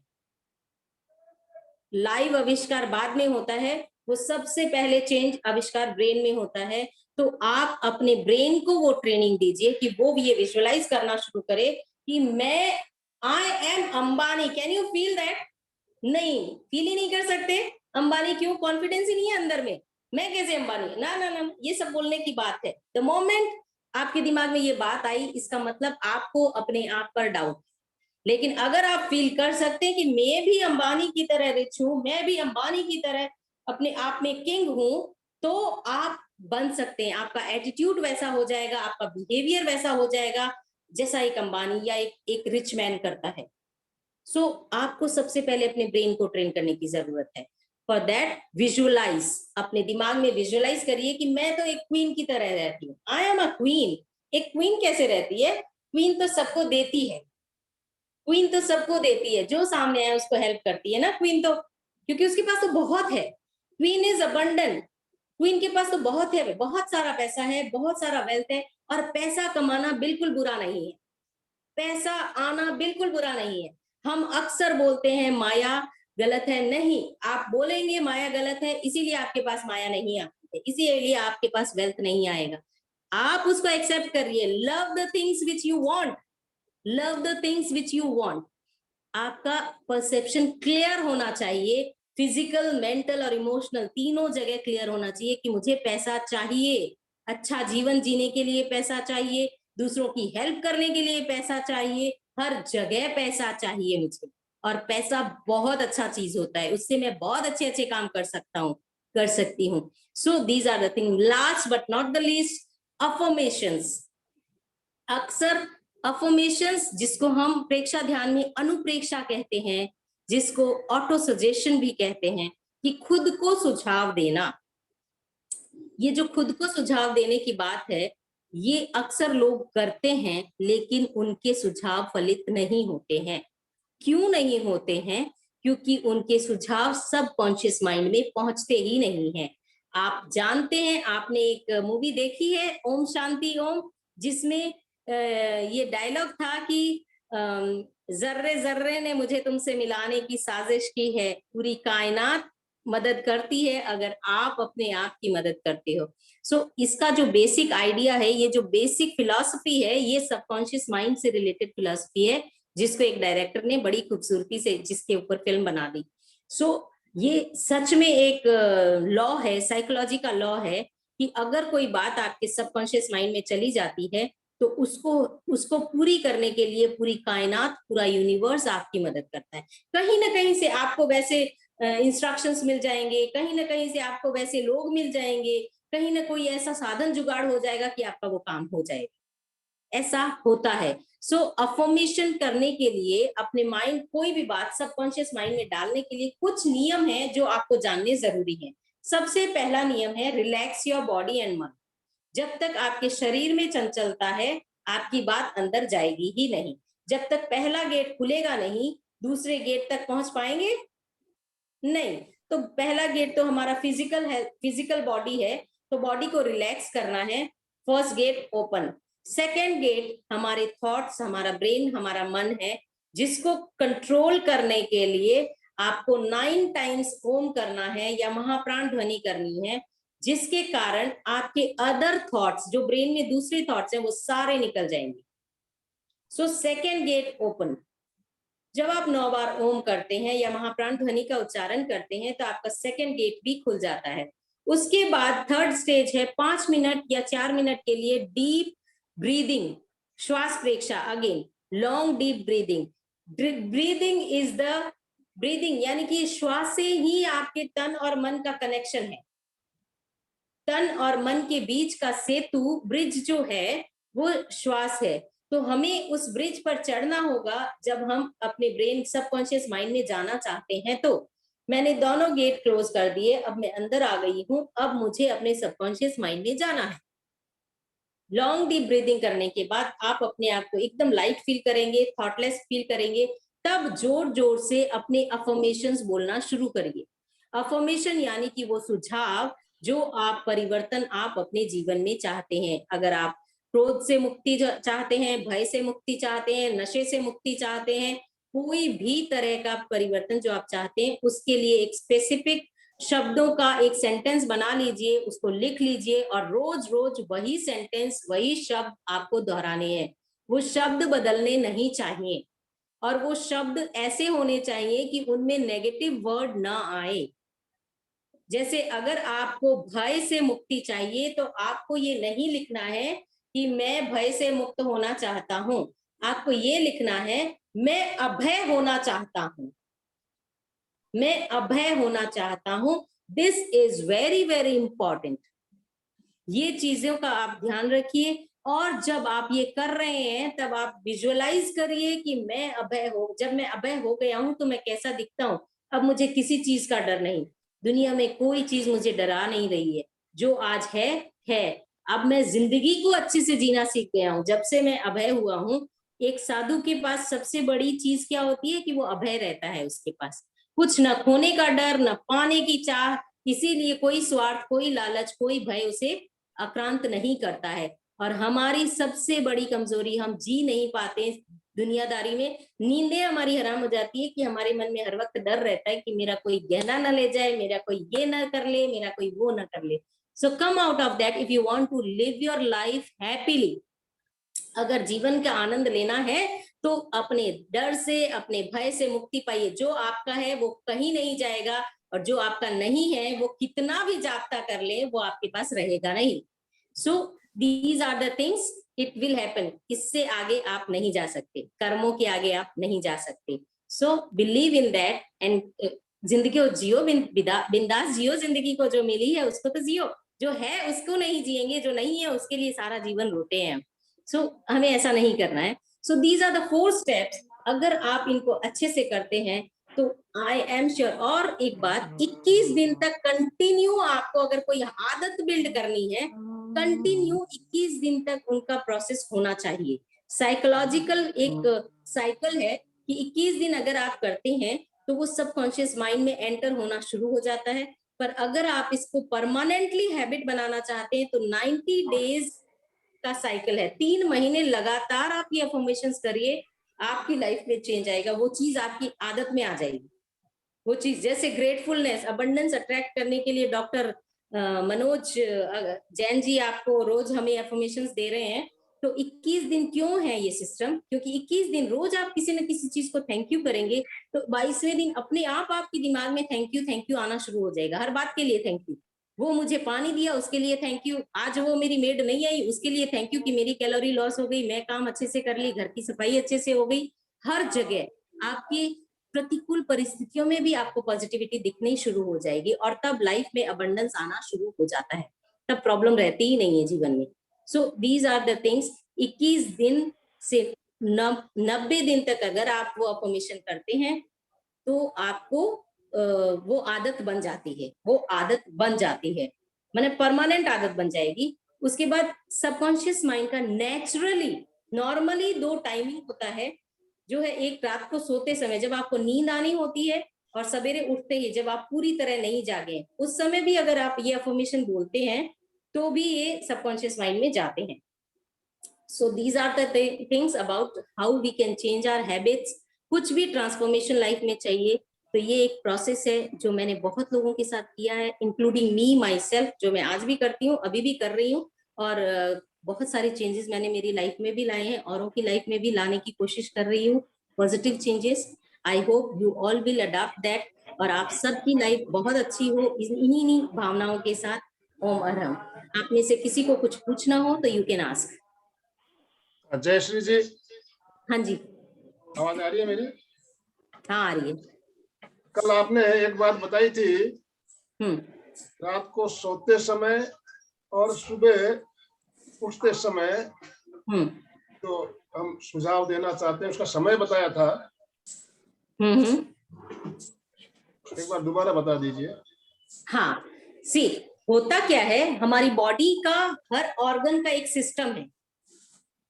लाइव आविष्कार बाद में होता है, वो सबसे पहले चेंज आविष्कार ब्रेन में होता है। तो आप अपने ब्रेन को वो ट्रेनिंग दीजिए कि वो भी ये विजुअलाइज करना शुरू करे कि मैं I am Ambani. Can you feel that? नहीं, फील ही नहीं कर सकते। अंबानी क्यों? कॉन्फिडेंस ही नहीं है अंदर में, मैं कैसे अंबानी, ना ना ना, ये सब बोलने की बात है। द मोमेंट आपके दिमाग में ये बात आई, इसका मतलब आपको अपने आप पर डाउट। लेकिन अगर आप फील कर सकते हैं कि मैं भी अंबानी की तरह रिच हूं, मैं भी अंबानी की तरह अपने आप में किंग हूं, तो आप बन सकते हैं। आपका एटीट्यूड वैसा हो जाएगा, आपका बिहेवियर वैसा हो जाएगा जैसा एक अंबानी या एक रिच मैन करता है। सो आपको सबसे पहले अपने ब्रेन को ट्रेन करने की जरूरत है। फॉर दैट विजुअलाइज, अपने दिमाग में विजुअलाइज करिए कि मैं तो एक क्वीन की तरह रहती हूँ। I am a queen. एक क्वीन कैसे रहती है? क्वीन तो सबको देती है, क्वीन तो सबको देती है, जो सामने आए उसको हेल्प करती है ना क्वीन तो, क्योंकि उसके पास तो बहुत है। Queen is abundant. क्वीन के पास तो बहुत है, बहुत सारा पैसा है, बहुत सारा वेल्थ है। और पैसा कमाना बिल्कुल बुरा नहीं है, पैसा आना बिल्कुल बुरा नहीं है। हम अक्सर बोलते हैं माया गलत है। नहीं, आप बोलेंगे माया गलत है, इसीलिए आपके पास माया नहीं आती है, इसीलिए आपके पास वेल्थ नहीं आएगा। आप उसको एक्सेप्ट करिए। Love the things which you want, love the things which you want. आपका परसेप्शन क्लियर होना चाहिए, फिजिकल, मेंटल और इमोशनल तीनों जगह क्लियर होना चाहिए कि मुझे पैसा चाहिए, अच्छा जीवन जीने के लिए पैसा चाहिए, दूसरों की हेल्प करने के लिए पैसा चाहिए, हर जगह पैसा चाहिए मुझे। और पैसा बहुत अच्छा चीज होता है, उससे मैं बहुत अच्छे अच्छे काम कर सकता हूँ, कर सकती हूँ। So these are the thing. Last but not the least, affirmations. अक्सर अफर्मेशंस, जिसको हम प्रेक्षा ध्यान में अनुप्रेक्षा कहते हैं, जिसको ऑटो सजेशन भी कहते हैं, कि खुद को सुझाव देना। ये जो खुद को सुझाव देने की बात है, ये अक्सर लोग करते हैं लेकिन उनके सुझाव फलित नहीं होते हैं। क्यों नहीं होते हैं? क्योंकि उनके सुझाव सबकॉन्शियस माइंड में पहुंचते ही नहीं है। आप जानते हैं, आपने एक मूवी देखी है ओम शांति ओम, जिसमें ये डायलॉग था कि जर्रे जर्रे ने मुझे तुमसे मिलाने की साजिश की है, पूरी कायनात मदद करती है अगर आप अपने आप की मदद करते हो। सो इसका जो बेसिक आइडिया है, ये जो बेसिक फिलॉसफी है, ये सबकॉन्शियस माइंड से रिलेटेड फिलॉसफी है, जिसको एक डायरेक्टर ने बड़ी खूबसूरती से जिसके ऊपर फिल्म बना दी। सो ये सच में एक लॉ है, साइकोलॉजी का लॉ है, कि अगर कोई बात आपके सबकॉन्शियस माइंड में चली जाती है तो उसको पूरी करने के लिए पूरी कायनात, पूरा यूनिवर्स आपकी मदद करता है। कहीं ना कहीं से आपको वैसे इंस्ट्रक्शंस मिल जाएंगे, कहीं ना कहीं से आपको वैसे लोग मिल जाएंगे, कहीं ना कोई ऐसा साधन जुगाड़ हो जाएगा कि आपका वो काम हो जाएगा। ऐसा होता है। सो अफर्मेशन करने के लिए अपने माइंड, कोई भी बात सबकॉन्शियस माइंड में डालने के लिए कुछ नियम है जो आपको जानने जरूरी है। सबसे पहला नियम है relax your body and mind. जब तक आपके शरीर में चंचलता है, आपकी बात अंदर जाएगी ही नहीं। जब तक पहला गेट खुलेगा नहीं, दूसरे गेट तक पहुंच पाएंगे नहीं। तो पहला गेट तो हमारा फिजिकल है, फिजिकल बॉडी है, तो बॉडी को रिलैक्स करना है, first gate open. Second gate हमारे थॉट्स, हमारा ब्रेन, हमारा मन है, जिसको कंट्रोल करने के लिए आपको 9 टाइम्स ओम करना है या महाप्राण ध्वनि करनी है, जिसके कारण आपके अदर थॉट्स, जो ब्रेन में दूसरे थॉट्स हैं, वो सारे निकल जाएंगे। So second gate open. जब आप 9 बार ओम करते हैं या महाप्राण ध्वनि का उच्चारण करते हैं तो आपका सेकेंड गेट भी खुल जाता है। उसके बाद थर्ड स्टेज है 5 मिनट या 4 मिनट के लिए डीप ब्रीदिंग, श्वास प्रेक्षा, again long deep breathing. Breathing is the breathing, यानी कि श्वास से ही आपके तन और मन का कनेक्शन है। तन और मन के बीच का सेतु, ब्रिज जो है, वो श्वास है। तो हमें उस ब्रिज पर चढ़ना होगा जब हम अपने ब्रेन, सबकॉन्शियस माइंड में जाना चाहते हैं। तो मैंने दोनों गेट क्लोज कर दिए, अब मैं अंदर आ गई हूं, अब मुझे अपने सबकॉन्शियस माइंड में जाना है। लॉन्ग डीप ब्रीदिंग करने के बाद आप अपने आप को एकदम लाइट फील करेंगे, थॉटलेस फील करेंगे। तब जोर जोर से अपने अफर्मेशंस बोलना शुरू करिए। अफर्मेशन यानी कि वो सुझाव जो आप, परिवर्तन आप अपने जीवन में चाहते हैं। अगर आप क्रोध से मुक्ति चाहते हैं, भय से मुक्ति चाहते हैं, नशे से मुक्ति चाहते हैं, कोई भी तरह का परिवर्तन जो आप चाहते हैं, उसके लिए एक स्पेसिफिक शब्दों का एक सेंटेंस बना लीजिए, उसको लिख लीजिए और रोज रोज वही सेंटेंस, वही शब्द आपको दोहराने हैं। वो शब्द बदलने नहीं चाहिए और वो शब्द ऐसे होने चाहिए कि उनमें नेगेटिव वर्ड ना आए। जैसे अगर आपको भय से मुक्ति चाहिए तो आपको ये नहीं लिखना है कि मैं भय से मुक्त होना चाहता हूं, आपको ये लिखना है मैं अभय होना चाहता हूं, मैं अभय होना चाहता हूं। This is very very important. ये चीजों का आप ध्यान रखिए और जब आप ये कर रहे हैं तब आप विजुअलाइज करिए कि मैं अभय हो, जब मैं अभय हो गया हूं तो मैं कैसा दिखता हूं। अब मुझे किसी चीज का डर नहीं, दुनिया में कोई चीज मुझे डरा नहीं रही है, जो आज है। अब मैं जिंदगी को अच्छे से जीना सीख गया हूं जब से मैं अभय हुआ हूं। एक साधु के पास सबसे बड़ी चीज क्या होती है कि वो अभय रहता है, उसके पास कुछ न खोने का डर, न पाने की चाह, इसीलिए कोई स्वार्थ, कोई लालच, कोई भय उसे आक्रांत नहीं करता है। और हमारी सबसे बड़ी कमजोरी, हम जी नहीं पाते दुनियादारी में, नींदें हमारी हराम हो जाती है कि हमारे मन में हर वक्त डर रहता है कि मेरा कोई गहना न ले जाए, मेरा कोई ये न कर ले, मेरा कोई वो न कर ले। So come out of that if you want to live your life happily. अगर जीवन का आनंद लेना है तो अपने डर से, अपने भय से मुक्ति पाइए। जो आपका है वो कहीं नहीं जाएगा और जो आपका नहीं है वो कितना भी जागता कर ले वो आपके पास रहेगा नहीं। So these are the things, it will happen. इससे आगे आप नहीं जा सकते, कर्मों के आगे आप नहीं जा सकते। So believe in that and जिंदगी को जियो, बिंदास जियो। जिंदगी को जो मिली है उसको तो जियो, जो है उसको नहीं जिएंगे, जो नहीं है उसके लिए सारा जीवन रोते हैं। सो हमें ऐसा नहीं करना है। So these are the 4 steps. अगर आप इनको अच्छे से करते हैं तो आई एम श्योर। और एक बात, 21 दिन तक कंटिन्यू आपको अगर कोई आदत बिल्ड करनी है, कंटिन्यू 21 दिन तक उनका प्रोसेस होना चाहिए। साइकोलॉजिकल एक साइकिल है कि 21 दिन अगर आप करते हैं तो वो सबकॉन्शियस माइंड में एंटर होना शुरू हो जाता है। पर अगर आप इसको परमानेंटली हैबिट बनाना चाहते हैं तो 90 डेज का साइकिल है। 3 महीने लगातार आप ये अफर्मेशंस करिए, आपकी लाइफ में चेंज आएगा। वो चीज आपकी आदत में आ जाएगी। वो चीज जैसे ग्रेटफुलनेस, अबंडेंस अट्रैक्ट करने के लिए डॉक्टर मनोज जैन जी आपको रोज हमें अफर्मेशंस दे रहे हैं। तो 21 दिन क्यों है ये सिस्टम? क्योंकि 21 दिन रोज आप किसी न किसी चीज को थैंक यू करेंगे तो 22वें दिन अपने आप आपके दिमाग में थैंक यू आना शुरू हो जाएगा। हर बात के लिए थैंक यू। वो मुझे पानी दिया उसके लिए थैंक यू, आज वो मेरी मेड नहीं आई उसके लिए थैंक यू कि मेरी कैलोरी लॉस हो गई, मैं काम अच्छे से कर ली, घर की सफाई अच्छे से हो गई। हर जगह आपकी प्रतिकूल परिस्थितियों में भी आपको पॉजिटिविटी दिखनी शुरू हो जाएगी और तब लाइफ में अबंडेंस आना शुरू हो जाता है। तब प्रॉब्लम रहती ही नहीं है जीवन में। So these are the things. 21 दिन से 90 दिन तक अगर आप वो अफर्मेशन करते हैं तो आपको वो आदत बन जाती है, वो आदत बन जाती है, माने परमानेंट आदत बन जाएगी। उसके बाद सबकॉन्शियस माइंड का नेचुरली नॉर्मली 2 टाइमिंग होता है जो है, एक रात को सोते समय जब आपको नींद आनी होती है, और सवेरे उठते ही जब आप पूरी तरह नहीं जागे, उस समय भी अगर आप ये अफर्मेशन बोलते हैं तो भी ये सबकॉन्शियस माइंड में जाते हैं। So these are the things about how we can change our habits. कुछ भी ट्रांसफॉर्मेशन लाइफ में चाहिए तो ये एक प्रोसेस है जो मैंने बहुत लोगों के साथ किया है, इंक्लूडिंग मी माई सेल्फ, जो मैं आज भी करती हूँ, अभी भी कर रही हूँ, और बहुत सारे चेंजेस मैंने मेरी लाइफ में भी लाए हैं, औरों की लाइफ में भी लाने की कोशिश कर रही हूँ, positive changes. I hope you all will adopt that, और आप सबकी लाइफ बहुत अच्छी हो इन्हीं भावनाओं के साथ। ओम अरहम। आप में से किसी को कुछ पूछना हो तो यू कैन आस्क। जयश्री जी, हाँ जी, आवाज आ रही है मेरी? हाँ आ रही है। कल आपने एक बात बताई थी, रात को सोते समय और सुबह उठते समय, तो हम सुझाव देना चाहते हैं, उसका समय बताया था। एक बार दोबारा बता दीजिए। हाँ, सी होता क्या है, हमारी बॉडी का हर ऑर्गन का एक सिस्टम है।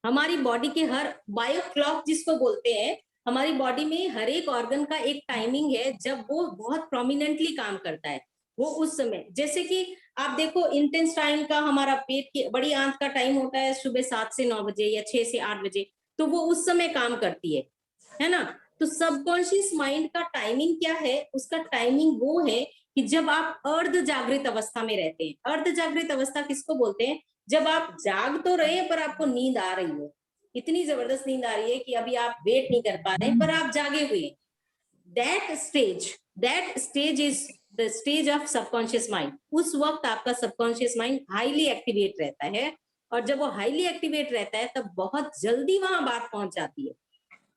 हमारी बॉडी के हर बायो क्लॉक जिसको बोलते हैं, हमारी बॉडी में हर एक ऑर्गन का एक टाइमिंग है जब वो बहुत प्रोमिनेंटली काम करता है। वो उस समय, जैसे कि आप देखो इंटेस्टाइन का, हमारा पेट की बड़ी आंत का टाइम होता है सुबह 7 से 9 बजे या 6 से 8 बजे, तो वो उस समय काम करती है ना। तो सबकॉन्शियस माइंड का टाइमिंग क्या है? उसका टाइमिंग वो है कि जब आप अर्ध जागृत अवस्था में रहते हैं। अर्ध जागृत अवस्था किसको बोलते हैं? जब आप जाग तो रहे हैं पर आपको नींद आ रही हो, इतनी जबरदस्त नींद आ रही है कि अभी आप वेट नहीं कर पा रहे हैं पर आप जागे हुए हैं। That stage is the stage of subconscious mind. उस वक्त आपका सबकॉन्शियस माइंड हाईली एक्टिवेट रहता है, और जब वो हाईली एक्टिवेट रहता है तब बहुत जल्दी वहां बात पहुंच जाती है,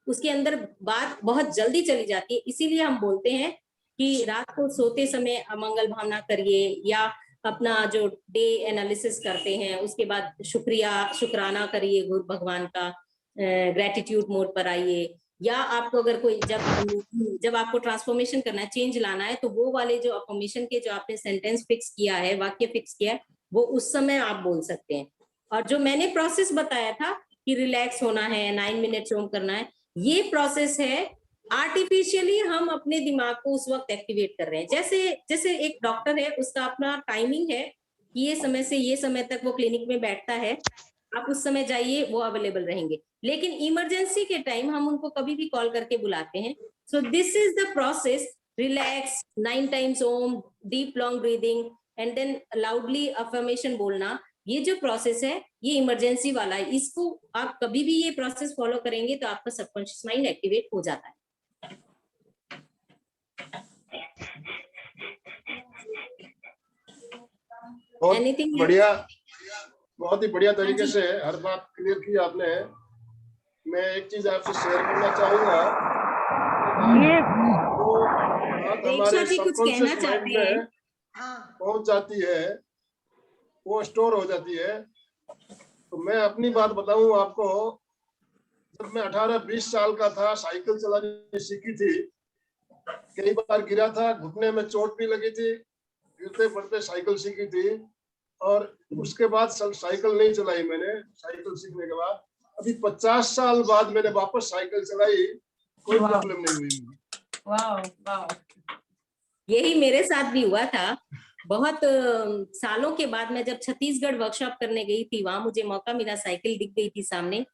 उसके अंदर बात बहुत जल्दी चली जाती है। इसीलिए हम बोलते हैं कि रात को सोते समय अमंगल भावना करिए, या अपना जो डे एनालिसिस करते हैं उसके बाद शुक्राना करिए गुरु भगवान का, ग्रेटिट्यूड मोड पर आइए। या आपको अगर कोई जब आपको ट्रांसफॉर्मेशन करना है, चेंज लाना है, तो वो वाले जो अफर्मेशन के जो आपने सेंटेंस फिक्स किया है, वाक्य फिक्स किया है, वो उस समय आप बोल सकते हैं। और जो मैंने प्रोसेस बताया था कि रिलैक्स होना है, 9 मिनट रोम करना है, ये प्रोसेस है आर्टिफिशियली हम अपने दिमाग को उस वक्त एक्टिवेट कर रहे हैं। जैसे एक डॉक्टर है, उसका अपना टाइमिंग है कि ये समय से ये समय तक वो क्लिनिक में बैठता है, आप उस समय जाइए, वो अवेलेबल रहेंगे। लेकिन इमरजेंसी के टाइम हम उनको कभी भी कॉल करके बुलाते हैं। So this is the process, relax, 9 times Om, deep long breathing, and then loudly affirmation बोलना। ये जो प्रोसेस है ये इमरजेंसी वाला है, इसको आप कभी भी ये प्रोसेस फॉलो करेंगे तो आपका सबकॉन्शियस माइंड एक्टिवेट हो जाता है। बहुत बढ़िया, बहुत ही बढ़िया तरीके से हर बात क्लियर की आपने। मैं एक चीज आपसे शेयर करना चाहूंगा, प्रेक्षा जी कुछ कहना चाहते हैं? पहुंच जाती है, वो स्टोर हो जाती है। तो मैं अपनी बात बताऊं आपको, जब मैं 18-20 साल का था, साइकिल चलानी सीखी थी, कई बार गिरा था, घुटने में चोट भी लगी थी, गिरते पड़ते साइकिल सीखी थी, और उसके बाद साइकिल नहीं चलाई मैंने। साइकिल सीखने के बाद अभी 50 साल बाद मैंने वापस साइकिल चलाई, कोई प्रॉब्लम नहीं हुई। वाह, यही मेरे साथ भी हुआ था। बहुत सालों के बाद मैं जब छत्तीसगढ़ वर्कशॉप करने गई थी, वहां मुझे मौका मिला, साइकिल दिख गई थी सामने,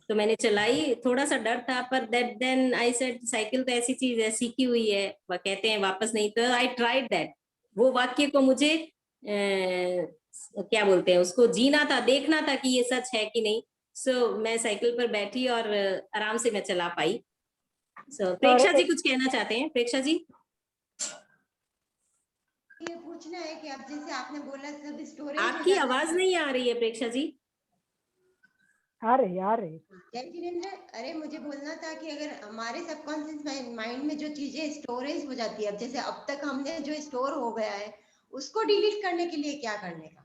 तो मैंने चलाई। थोड़ा सा डर था, पर देन आई सेड साइकिल तो ऐसी चीज है, सीखी हुई है, वो कहते हैं वापस नहीं, तो आई ट्राइड दैट। वो वाक्य को मुझे क्या बोलते हैं उसको, जीना था, देखना था कि ये सच है कि नहीं। सो मैं साइकिल पर बैठी और आराम से मैं चला पाई। प्रेक्षा जी कुछ कहना चाहते हैं? प्रेक्षा जी, ये पूछना है कि अब जैसे आपने बोला सब स्टोरेज, आपकी आवाज नहीं आ रही है प्रेक्षा जी। आ रही जय जिनेंद्र, अरे मुझे बोलना था कि अगर हमारे सबकॉन्शियस माइंड में जो चीजें स्टोरेज हो जाती है, अब जैसे अब तक हमने जो स्टोर हो गया है, उसको डिलीट करने के लिए क्या करने का?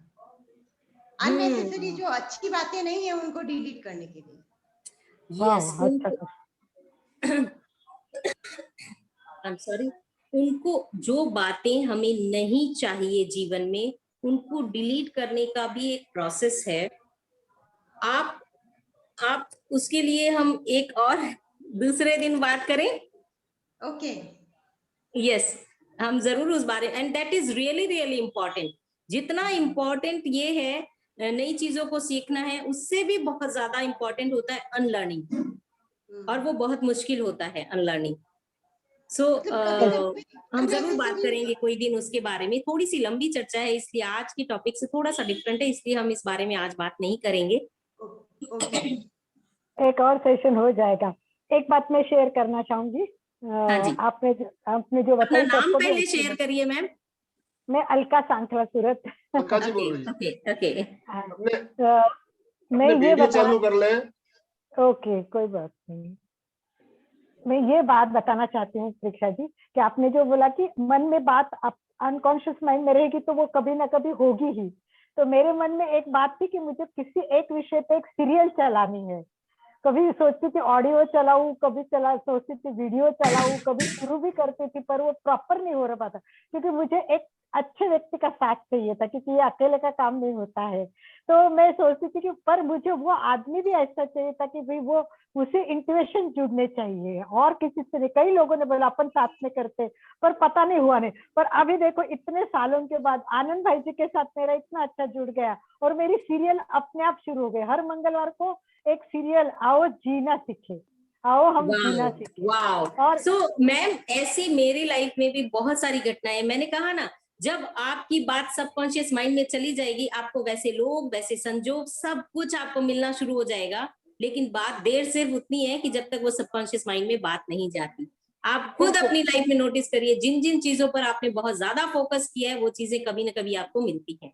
अननेसेसरी जो अच्छी बातें नहीं है उनको डिलीट करने के लिए। I'm sorry, उनको जो बातें हमें नहीं चाहिए जीवन में, उनको डिलीट करने का भी एक प्रोसेस है। आप आप उसके लिए हम एक और दूसरे दिन बात करें। ओके यस, हम जरूर उस बारे, and that is really really important. जितना इम्पोर्टेंट ये है नई चीजों को सीखना है, उससे भी बहुत ज्यादा इम्पोर्टेंट होता है अनलर्निंग, और वो बहुत मुश्किल होता है अनलर्निंग। सो हम जरूर बात करेंगे कोई दिन उसके बारे में। थोड़ी सी लंबी चर्चा है, इसलिए आज की टॉपिक से थोड़ा सा डिफरेंट है, इसलिए हम इस बारे में आज बात नहीं करेंगे। एक और सेशन हो जाएगा। एक बात मैं शेयर करना चाहूंगी। हाँ जी, आपने जो अपना बताई नाम सबको भी पहले अच्छी शेयर करिए मैम। मैं अलका सांखला सूरत। अलका जी बोल रही है। Okay okay. मैं ये वीडियो चालू कर ले। ओके, कोई बात नहीं। मैं ये बात बताना चाहती हूँ परीक्षा जी, कि आपने जो बोला कि मन में बात अनकॉन्शियस माइंड में रहेगी तो वो कभी ना कभी होगी ही। तो मेरे मन में एक बात थी कि मुझे किसी एक विषय पे एक सीरियल चलानी है। कभी सोचती थी ऑडियो चलाऊं, कभी सोचती थी वीडियो चलाऊं, कभी शुरू भी करती थी, पर वो प्रॉपर नहीं हो रहा था, क्योंकि मुझे एक अच्छे व्यक्ति का साथ चाहिए था, क्योंकि ये अकेले का काम नहीं होता है। तो मैं सोचती थी कि पर मुझे वो आदमी भी ऐसा चाहिए था कि भाई वो उसे इंट्यूशन जुड़ने चाहिए, और किसी से नहीं। कई लोगों ने बोला अपन साथ में करते, पर पता नहीं हुआ नहीं। पर अभी देखो इतने सालों के बाद आनंद भाई जी के साथ मेरा इतना अच्छा जुड़ गया, और मेरी सीरियल अपने आप शुरू हो गई। हर मंगलवार को एक सीरियल, आओ जीना सीखे, आओ हम जीना सीखे। वाओ। और सो मैम, ऐसी मेरी लाइफ में भी बहुत सारी घटनाएं, मैंने कहा ना, जब आपकी बात सबकॉन्शियस माइंड में चली जाएगी, आपको वैसे लोग, वैसे संजोग, सब कुछ आपको मिलना शुरू हो जाएगा। लेकिन बात देर सिर्फ उतनी है कि जब तक वो सबकॉन्शियस माइंड में बात नहीं जाती। आप खुद अपनी लाइफ में नोटिस करिए, जिन जिन चीजों पर आपने बहुत ज्यादा फोकस किया है, वो चीजें कभी ना कभी आपको मिलती हैं।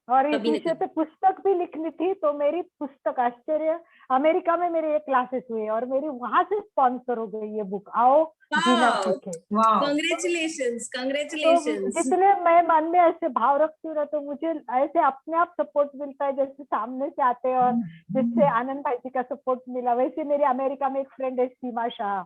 और इस विषय पे पुस्तक भी लिखनी थी, तो मेरी पुस्तक आश्चर्य, अमेरिका में मेरे एक क्लासेस हुए और मेरी वहां से स्पॉन्सर हो गई ये बुक, आओ जीना सीखे। Congratulations, congratulations. तो जितने मैं मन में ऐसे भाव रखती हूँ ना, तो मुझे ऐसे अपने आप सपोर्ट मिलता है, जैसे सामने से आते हैं। और जिससे आनंद भाई जी का सपोर्ट मिला, वैसे मेरे अमेरिका में एक फ्रेंड है सीमा शाह।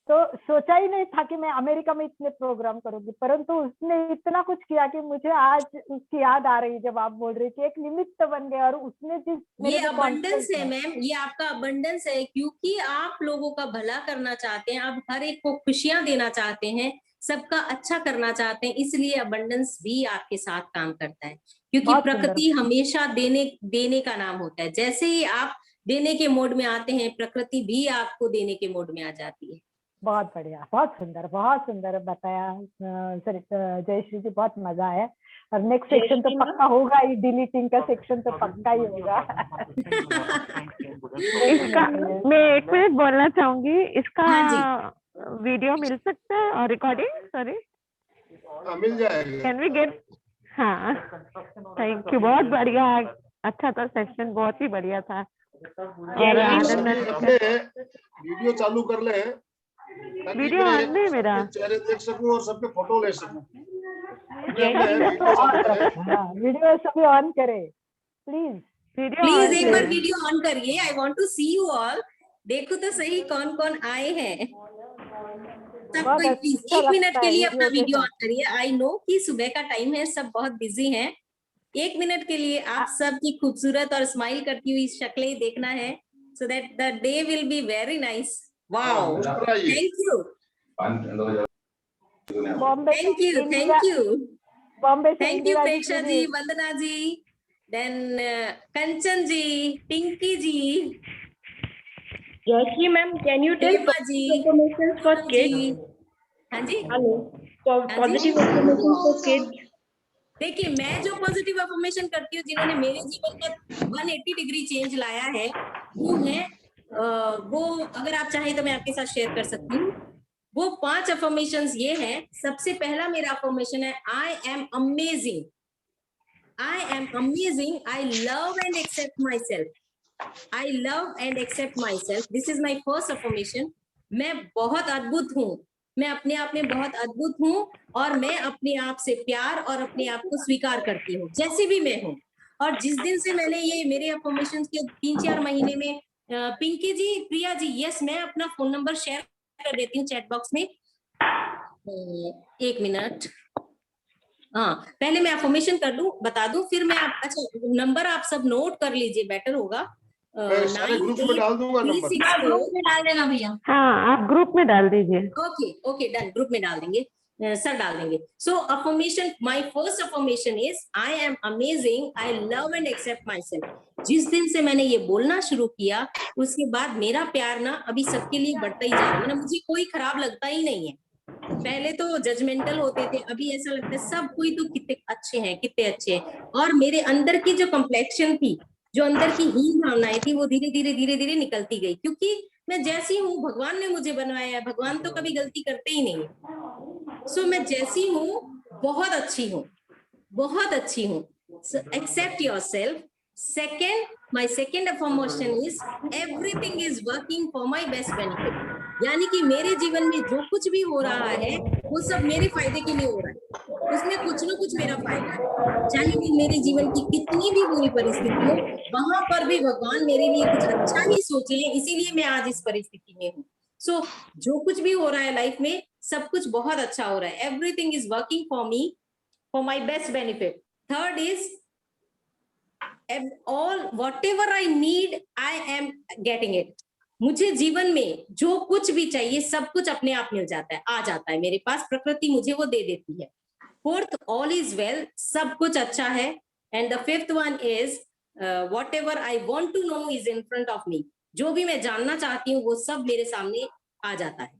तो सोचा ही नहीं था कि मैं अमेरिका में इतने प्रोग्राम करूंगी, परंतु उसने इतना कुछ किया कि मुझे आज उसकी याद आ रही है जब आप बोल रहे कि एक निमित्त बन गया। और उसने जिस ये अबंडेंस है मैम, ये आपका अबंडेंस है, क्योंकि आप लोगों का भला करना चाहते हैं, आप हर एक को खुशियां देना चाहते हैं, सबका अच्छा करना चाहते हैं, इसलिए अबंडेंस भी आपके साथ काम करता है। क्योंकि प्रकृति हमेशा देने का नाम होता है। जैसे ही आप देने के मोड में आते हैं, प्रकृति भी आपको देने के मोड में आ जाती है। बहुत बढ़िया, बहुत सुंदर बताया जयश्री जी, बहुत मजा आया। और नेक्स्ट सेक्शन तो पक्का होगा ही, डिलीटिंग का सेक्शन तो पक्का ही होगा। इसका मैं 1 मिनट बोलना चाहूंगी, इसका वीडियो मिल सकता है और रिकॉर्डिंग, सॉरी मिल जाएगा। Can we get? हाँ, थैंक यू, बहुत बढ़िया, अच्छा था सेक्शन, बहुत ही बढ़िया था। और हमने वीडियो चालू कर ले, वीडियो ऑन नहीं मेरा, चेहरे देख सकूं और सबके फोटो ले सकूं। वीडियो सभी ऑन करे प्लीज एक बार वीडियो ऑन करिए। I want to see you all. देखो तो सही कौन कौन आए हैं। सब कोई प्लीज 1 मिनट के लिए अपना वीडियो ऑन करिए। आई नो कि सुबह का टाइम है, सब बहुत बिजी हैं। 1 मिनट के लिए आप सबकी खूबसूरत और स्माइल करती हुई शक्लें देखना है, so that the day will be very nice. Wow, thank you. Thank you, thank you. Thank you Preksha ji, Vandana ji, then Kanchan ji, Pinky ji, Jayshree ma'am, can you tell affirmations for kids? हाँ जी, hello, positive affirmations for kids. देखिए, मैं जो positive affirmation करती हूँ, जिन्होंने मेरे जीवन में 180 डिग्री चेंज लाया है, वो है वो अगर आप चाहें तो मैं आपके साथ शेयर कर सकती हूँ। वो 5 अफर्मेशंस ये हैं। सबसे पहला मेरा अफर्मेशन है, I am amazing, I am amazing, I love and accept my self, I love and accept my self, this is my first affirmation. मैं बहुत अद्भुत हूँ, मैं अपने आप में बहुत अद्भुत हूँ, और मैं अपने आप से प्यार और अपने आप को स्वीकार करती हूँ जैसे भी मैं हूँ। और जिस दिन से मैंने ये मेरे अफर्मेशंस के 3-4 महीने में, पिंकी जी, प्रिया जी, यस, मैं अपना फोन नंबर शेयर कर देती हूँ चैट बॉक्स में। 1 मिनट, हाँ, पहले मैं अफर्मेशन कर दूं, बता दूं, फिर मैं अच्छा नंबर आप सब नोट कर लीजिए, बेटर होगा। मैं सारे ग्रुप में डाल दूंगा नंबर। 98364 ग्रुप में डाल देना भैया। हाँ, आप ग्रुप में डाल दीजिए। ओके ओके डन, ग्रुप में डाल देंगे, सर डाल देंगे। So affirmation, my first affirmation is I am amazing, I love and accept my self. जिस दिन से मैंने ये बोलना शुरू किया उसके बाद मेरा प्यार ना अभी सबके लिए बढ़ता ही जा रहा है, ना मुझे कोई खराब लगता ही नहीं है। पहले तो जजमेंटल होते थे, अभी ऐसा लगता है सब कोई तो कितने अच्छे हैं, कितने अच्छे हैं। और मेरे अंदर की जो कम्प्लेक्शन थी, जो अंदर की हीन भावनाएं थी, वो धीरे धीरे निकलती गई, क्योंकि मैं जैसी हूँ भगवान ने मुझे बनाया है, भगवान तो कभी गलती करते ही नहीं है। सो मैं जैसी हूँ बहुत अच्छी हूँ, बहुत अच्छी हूँ। So accept yourself. Second, my second affirmation is everything is working for my best benefit. यानी कि मेरे जीवन में जो कुछ भी हो रहा है वो सब मेरे फायदे के लिए हो रहा है, उसमें कुछ ना कुछ मेरा फायदा है। चाहे वो मेरे जीवन की कितनी भी बुरी परिस्थिति हो, वहां पर भी भगवान मेरे लिए कुछ अच्छा ही सोचे हैं, इसीलिए मैं आज इस परिस्थिति में हूँ। सो जो कुछ भी हो रहा है लाइफ में, सब कुछ बहुत अच्छा हो रहा है। Everything is working for me, for my best benefit. Third is all whatever I need, I am getting it. मुझे जीवन में जो कुछ भी चाहिए सब कुछ अपने आप मिल जाता है, आ जाता है मेरे पास, प्रकृति मुझे वो दे देती है। Fourth, all is well, सब कुछ अच्छा है। And the fifth one is whatever I want to know is in front of me. जो भी मैं जानना चाहती हूँ वो सब मेरे सामने आ जाता है।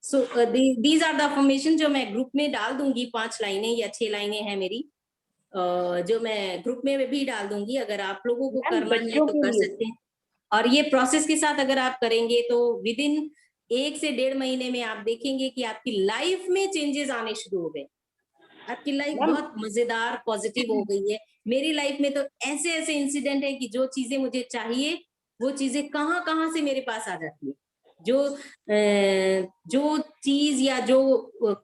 So these are the affirmation जो मैं ग्रुप में डाल दूंगी। 5 लाइनें या 6 लाइनें हैं मेरी, जो मैं ग्रुप में भी डाल दूंगी। अगर आप लोगों को करना है तो कर सकते हैं। और ये प्रोसेस के साथ अगर आप करेंगे तो विद इन 1 से 1.5 महीने में आप देखेंगे कि आपकी लाइफ में चेंजेस आने शुरू हो गए। आपकी लाइफ बहुत मजेदार पॉजिटिव हो गई है। मेरी लाइफ में तो ऐसे ऐसे इंसिडेंट है कि जो चीजें मुझे चाहिए वो चीजें कहाँ से मेरे पास आ जाती है। जो चीज या जो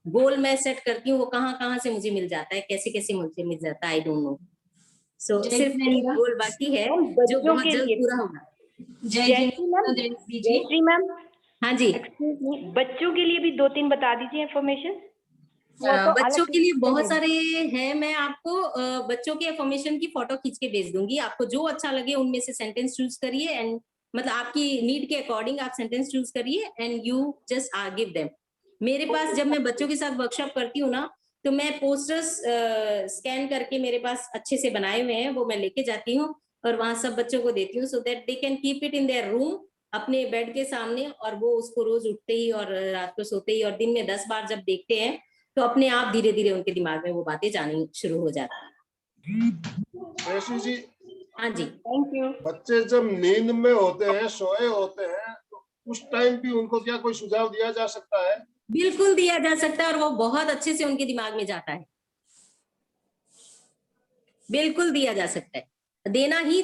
गोल मैं सेट करती हूँ वो कहाँ से मुझे मिल जाता है, कैसे मुझे मिल जाता है, आई डोंट नो। सो सिर्फ एक गोल बाकी है जो बहुत जल्द पूरा होगा। जयश्री मैम, हाँ जी, बच्चों के लिए भी 2-3 बता दीजिए इन्फॉर्मेशन। बच्चों के लिए बहुत सारे हैं। मैं आपको बच्चों के इन्फॉर्मेशन की फोटो खींच के भेज दूंगी। आपको जो अच्छा लगे उनमें से सेंटेंस चूज करिए, एंड मतलब आपकी नीड के अकॉर्डिंग आप सेंटेंस चूज करिए and you just give them. मेरे पास जब मैं बच्चों के साथ वर्कशॉप करती हूँ ना, तो मैं पोस्टर्स स्कैन करके मेरे पास अच्छे से बनाए हुए हैं, वो मैं लेके जाती हूँ और वहां सब बच्चों को देती हूँ, so that they can keep it in their room, अपने बेड के सामने, और वो उसको रोज उठते ही और रात को सोते ही और दिन में 10 बार जब देखते हैं तो अपने आप धीरे धीरे उनके दिमाग में वो बातें जानी शुरू हो जाती है। जी, हाँ जी, थैंक यू। बच्चे जब नींद में होते हैं, सोए होते हैं, तो उस टाइम भी उनको क्या कोई सुझाव दिया जा सकता है? बिल्कुल दिया जा सकता है, और वो बहुत अच्छे से उनके दिमाग में जाता है। बिल्कुल दिया जा सकता है, देना ही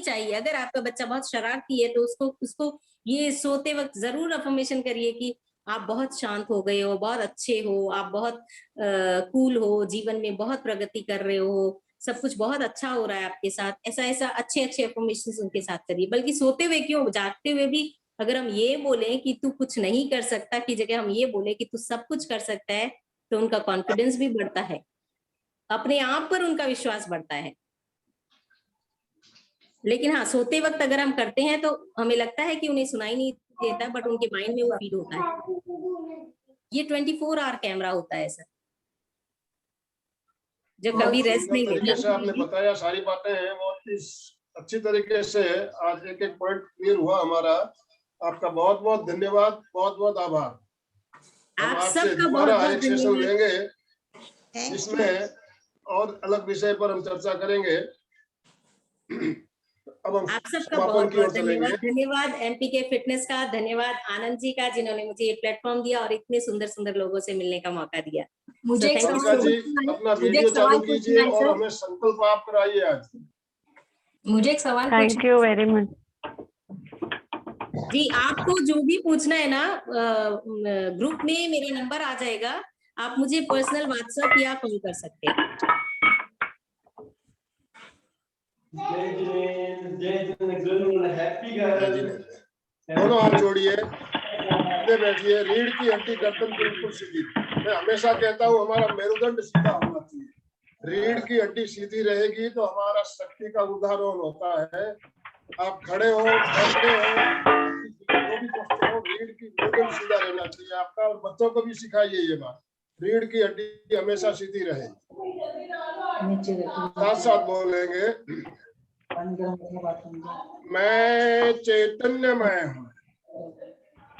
चाहिए। अगर आपका बच्चा बहुत शरारती है तो उसको ये सोते वक्त जरूर अफर्मेशन करिए कि आप बहुत शांत हो गए हो, बहुत अच्छे हो, आप बहुत कूल हो, जीवन में बहुत प्रगति कर रहे हो, सब कुछ बहुत अच्छा हो रहा है आपके साथ। ऐसा अच्छे अफर्मेशन उनके साथ करिए। बल्कि सोते हुए क्यों, जागते हुए भी अगर हम ये बोले कि तू कुछ नहीं कर सकता की जगह हम ये बोले कि तू सब कुछ कर सकता है, तो उनका कॉन्फिडेंस भी बढ़ता है, अपने आप पर उनका विश्वास बढ़ता है। लेकिन हाँ, सोते वक्त अगर हम करते हैं तो हमें लगता है कि उन्हें सुनाई नहीं देता, बट उनके माइंड में वो फील होता है। ये 24 आवर कैमरा होता है सर, जो कभी रेस्ट नहीं लेता। आपने बताया सारी बातें हैं बहुत अच्छी तरीके से। आज एक पॉइंट क्लियर हुआ हमारा। आपका बहुत बहुत धन्यवाद, बहुत बहुत आभार। आप सबका बहुत बहुत सेशन लेंगे जिसमें और अलग विषय पर हम चर्चा करेंगे। अब हम आप सबका बहुत बहुत धन्यवाद एमपीके फिटनेस का, धन्यवाद आनंद जी का जिन्होंने मुझे ये प्लेटफॉर्म दिया और इतने सुंदर सुंदर लोगों से मिलने का मौका दिया। मुझे अपना वीडियो चालू कीजिए और हमें संकल्प आप कराइए आज। मुझे एक सवाल, थैंक यू वेरी मच जी। आपको जो भी पूछना है ना, ग्रुप में मेरा नंबर आ जाएगा, आप मुझे पर्सनल व्हाट्सएप या कॉल कर सकते हैं। दोनों हाथ जोड़िए, बैठिए। रीढ़ की हड्डी गर्दन बिल्कुल सीधी। मैं हमेशा कहता हूँ हमारा मेरुदंड सीधा होना चाहिए। रीढ़ की हड्डी सीधी रहेगी तो हमारा शक्ति का उदाहरण होता है। आप खड़े हो, बैठे हो, जो भी posture हो, रीढ़ की एकदम सीधा रहना चाहिए आपका। और बच्चों को भी सिखाइए ये बात, रीढ़ की हड्डी हमेशा सीधी रहे। साथ साथ बोलेंगे, मैं चैतन्यमय हूँ,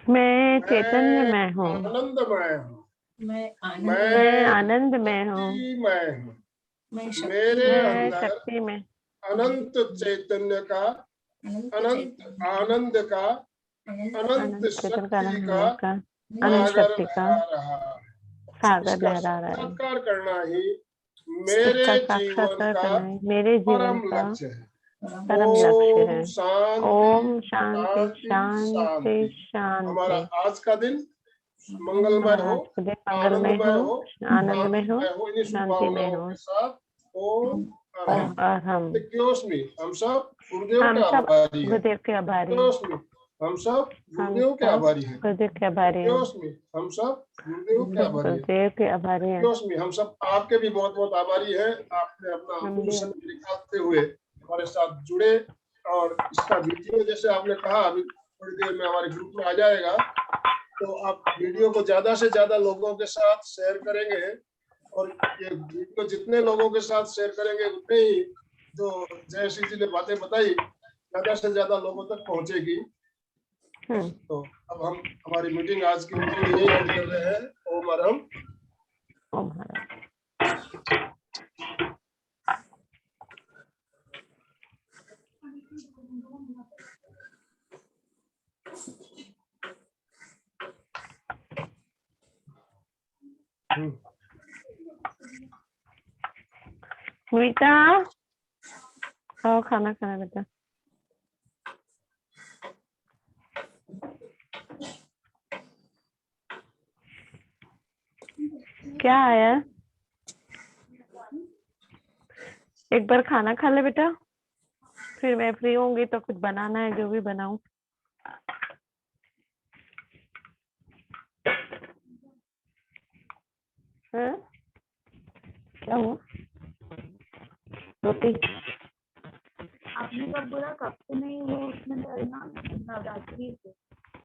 मैं चैतन्यमय हूँ, आनंदमय हूँ, मैं मैं आनंदमय हूँ, शक्तिमय हूँ, मैं मेरे मैं अंदर शक्ति में अनंत चैतन्य का, अनंत आनंद का, अनंत चेतन का शक्ति का अनंत सागर शक्ति का लहरा रहा है। सागर इसका लहरा रहा है। साक्षात्कार करना ही मेरे इसका जीवन साक्षात्कार का करना है मेरे जीवन परम का लक्ष्य है। परम लक्ष्य है। ओम शांति ओम शांति शांति शांति शांति। हमारा शांति। आज का दिन मंगलमय हमारा हो, आज का दिन मंगलमय आनंदमय हो, हो, आनंदमय हो, शांतिमय हो। इन्हीं शांतिमय शुभकामनाओं हो। के साथ ओम अरहम। और हम हम सब गुरुदेव के सब आभारी हैं। गुरुदेव के आभारी हैं। हम सब हम गुरुदेव के सब आभारी हैं। गुरुदेव के आभारी हैं। हम सब गुरुदेव के आभारी हैं। गुरुदेव के आभारी हैं। हम सब आपके भी बहुत बहुत आभारी हैं। आपने अपना हम अमूल्य भी समय निकालते हुए हमारे साथ जुड़े। और इसका वीडियो जैसे आपने कहा अभी थोड़ी देर में हमारे ग्रुप में आ जाएगा, तो आप वीडियो को ज्यादा से ज्यादा लोगों के साथ शेयर करेंगे। और ये वीडियो जितने लोगों के साथ शेयर करेंगे उतने ही जो जयश्री जी ने बातें बताई ज्यादा से ज्यादा लोगों तक पहुंचेगी। तो अब हम हमारी मीटिंग आज की मीटिंग यही एंड कर रहे हैं। ओम अरहम। ओम हरम। मीता आओ खाना खाना बेटा। क्या आया? एक बार खाना खा ले बेटा, फिर मैं फ्री होंगी तो कुछ बनाना है, जो भी बनाऊं। हाँ? क्या हुआ? रोटी आपने कब बोला कब से नहीं वो उसमें डरना नवरात्रि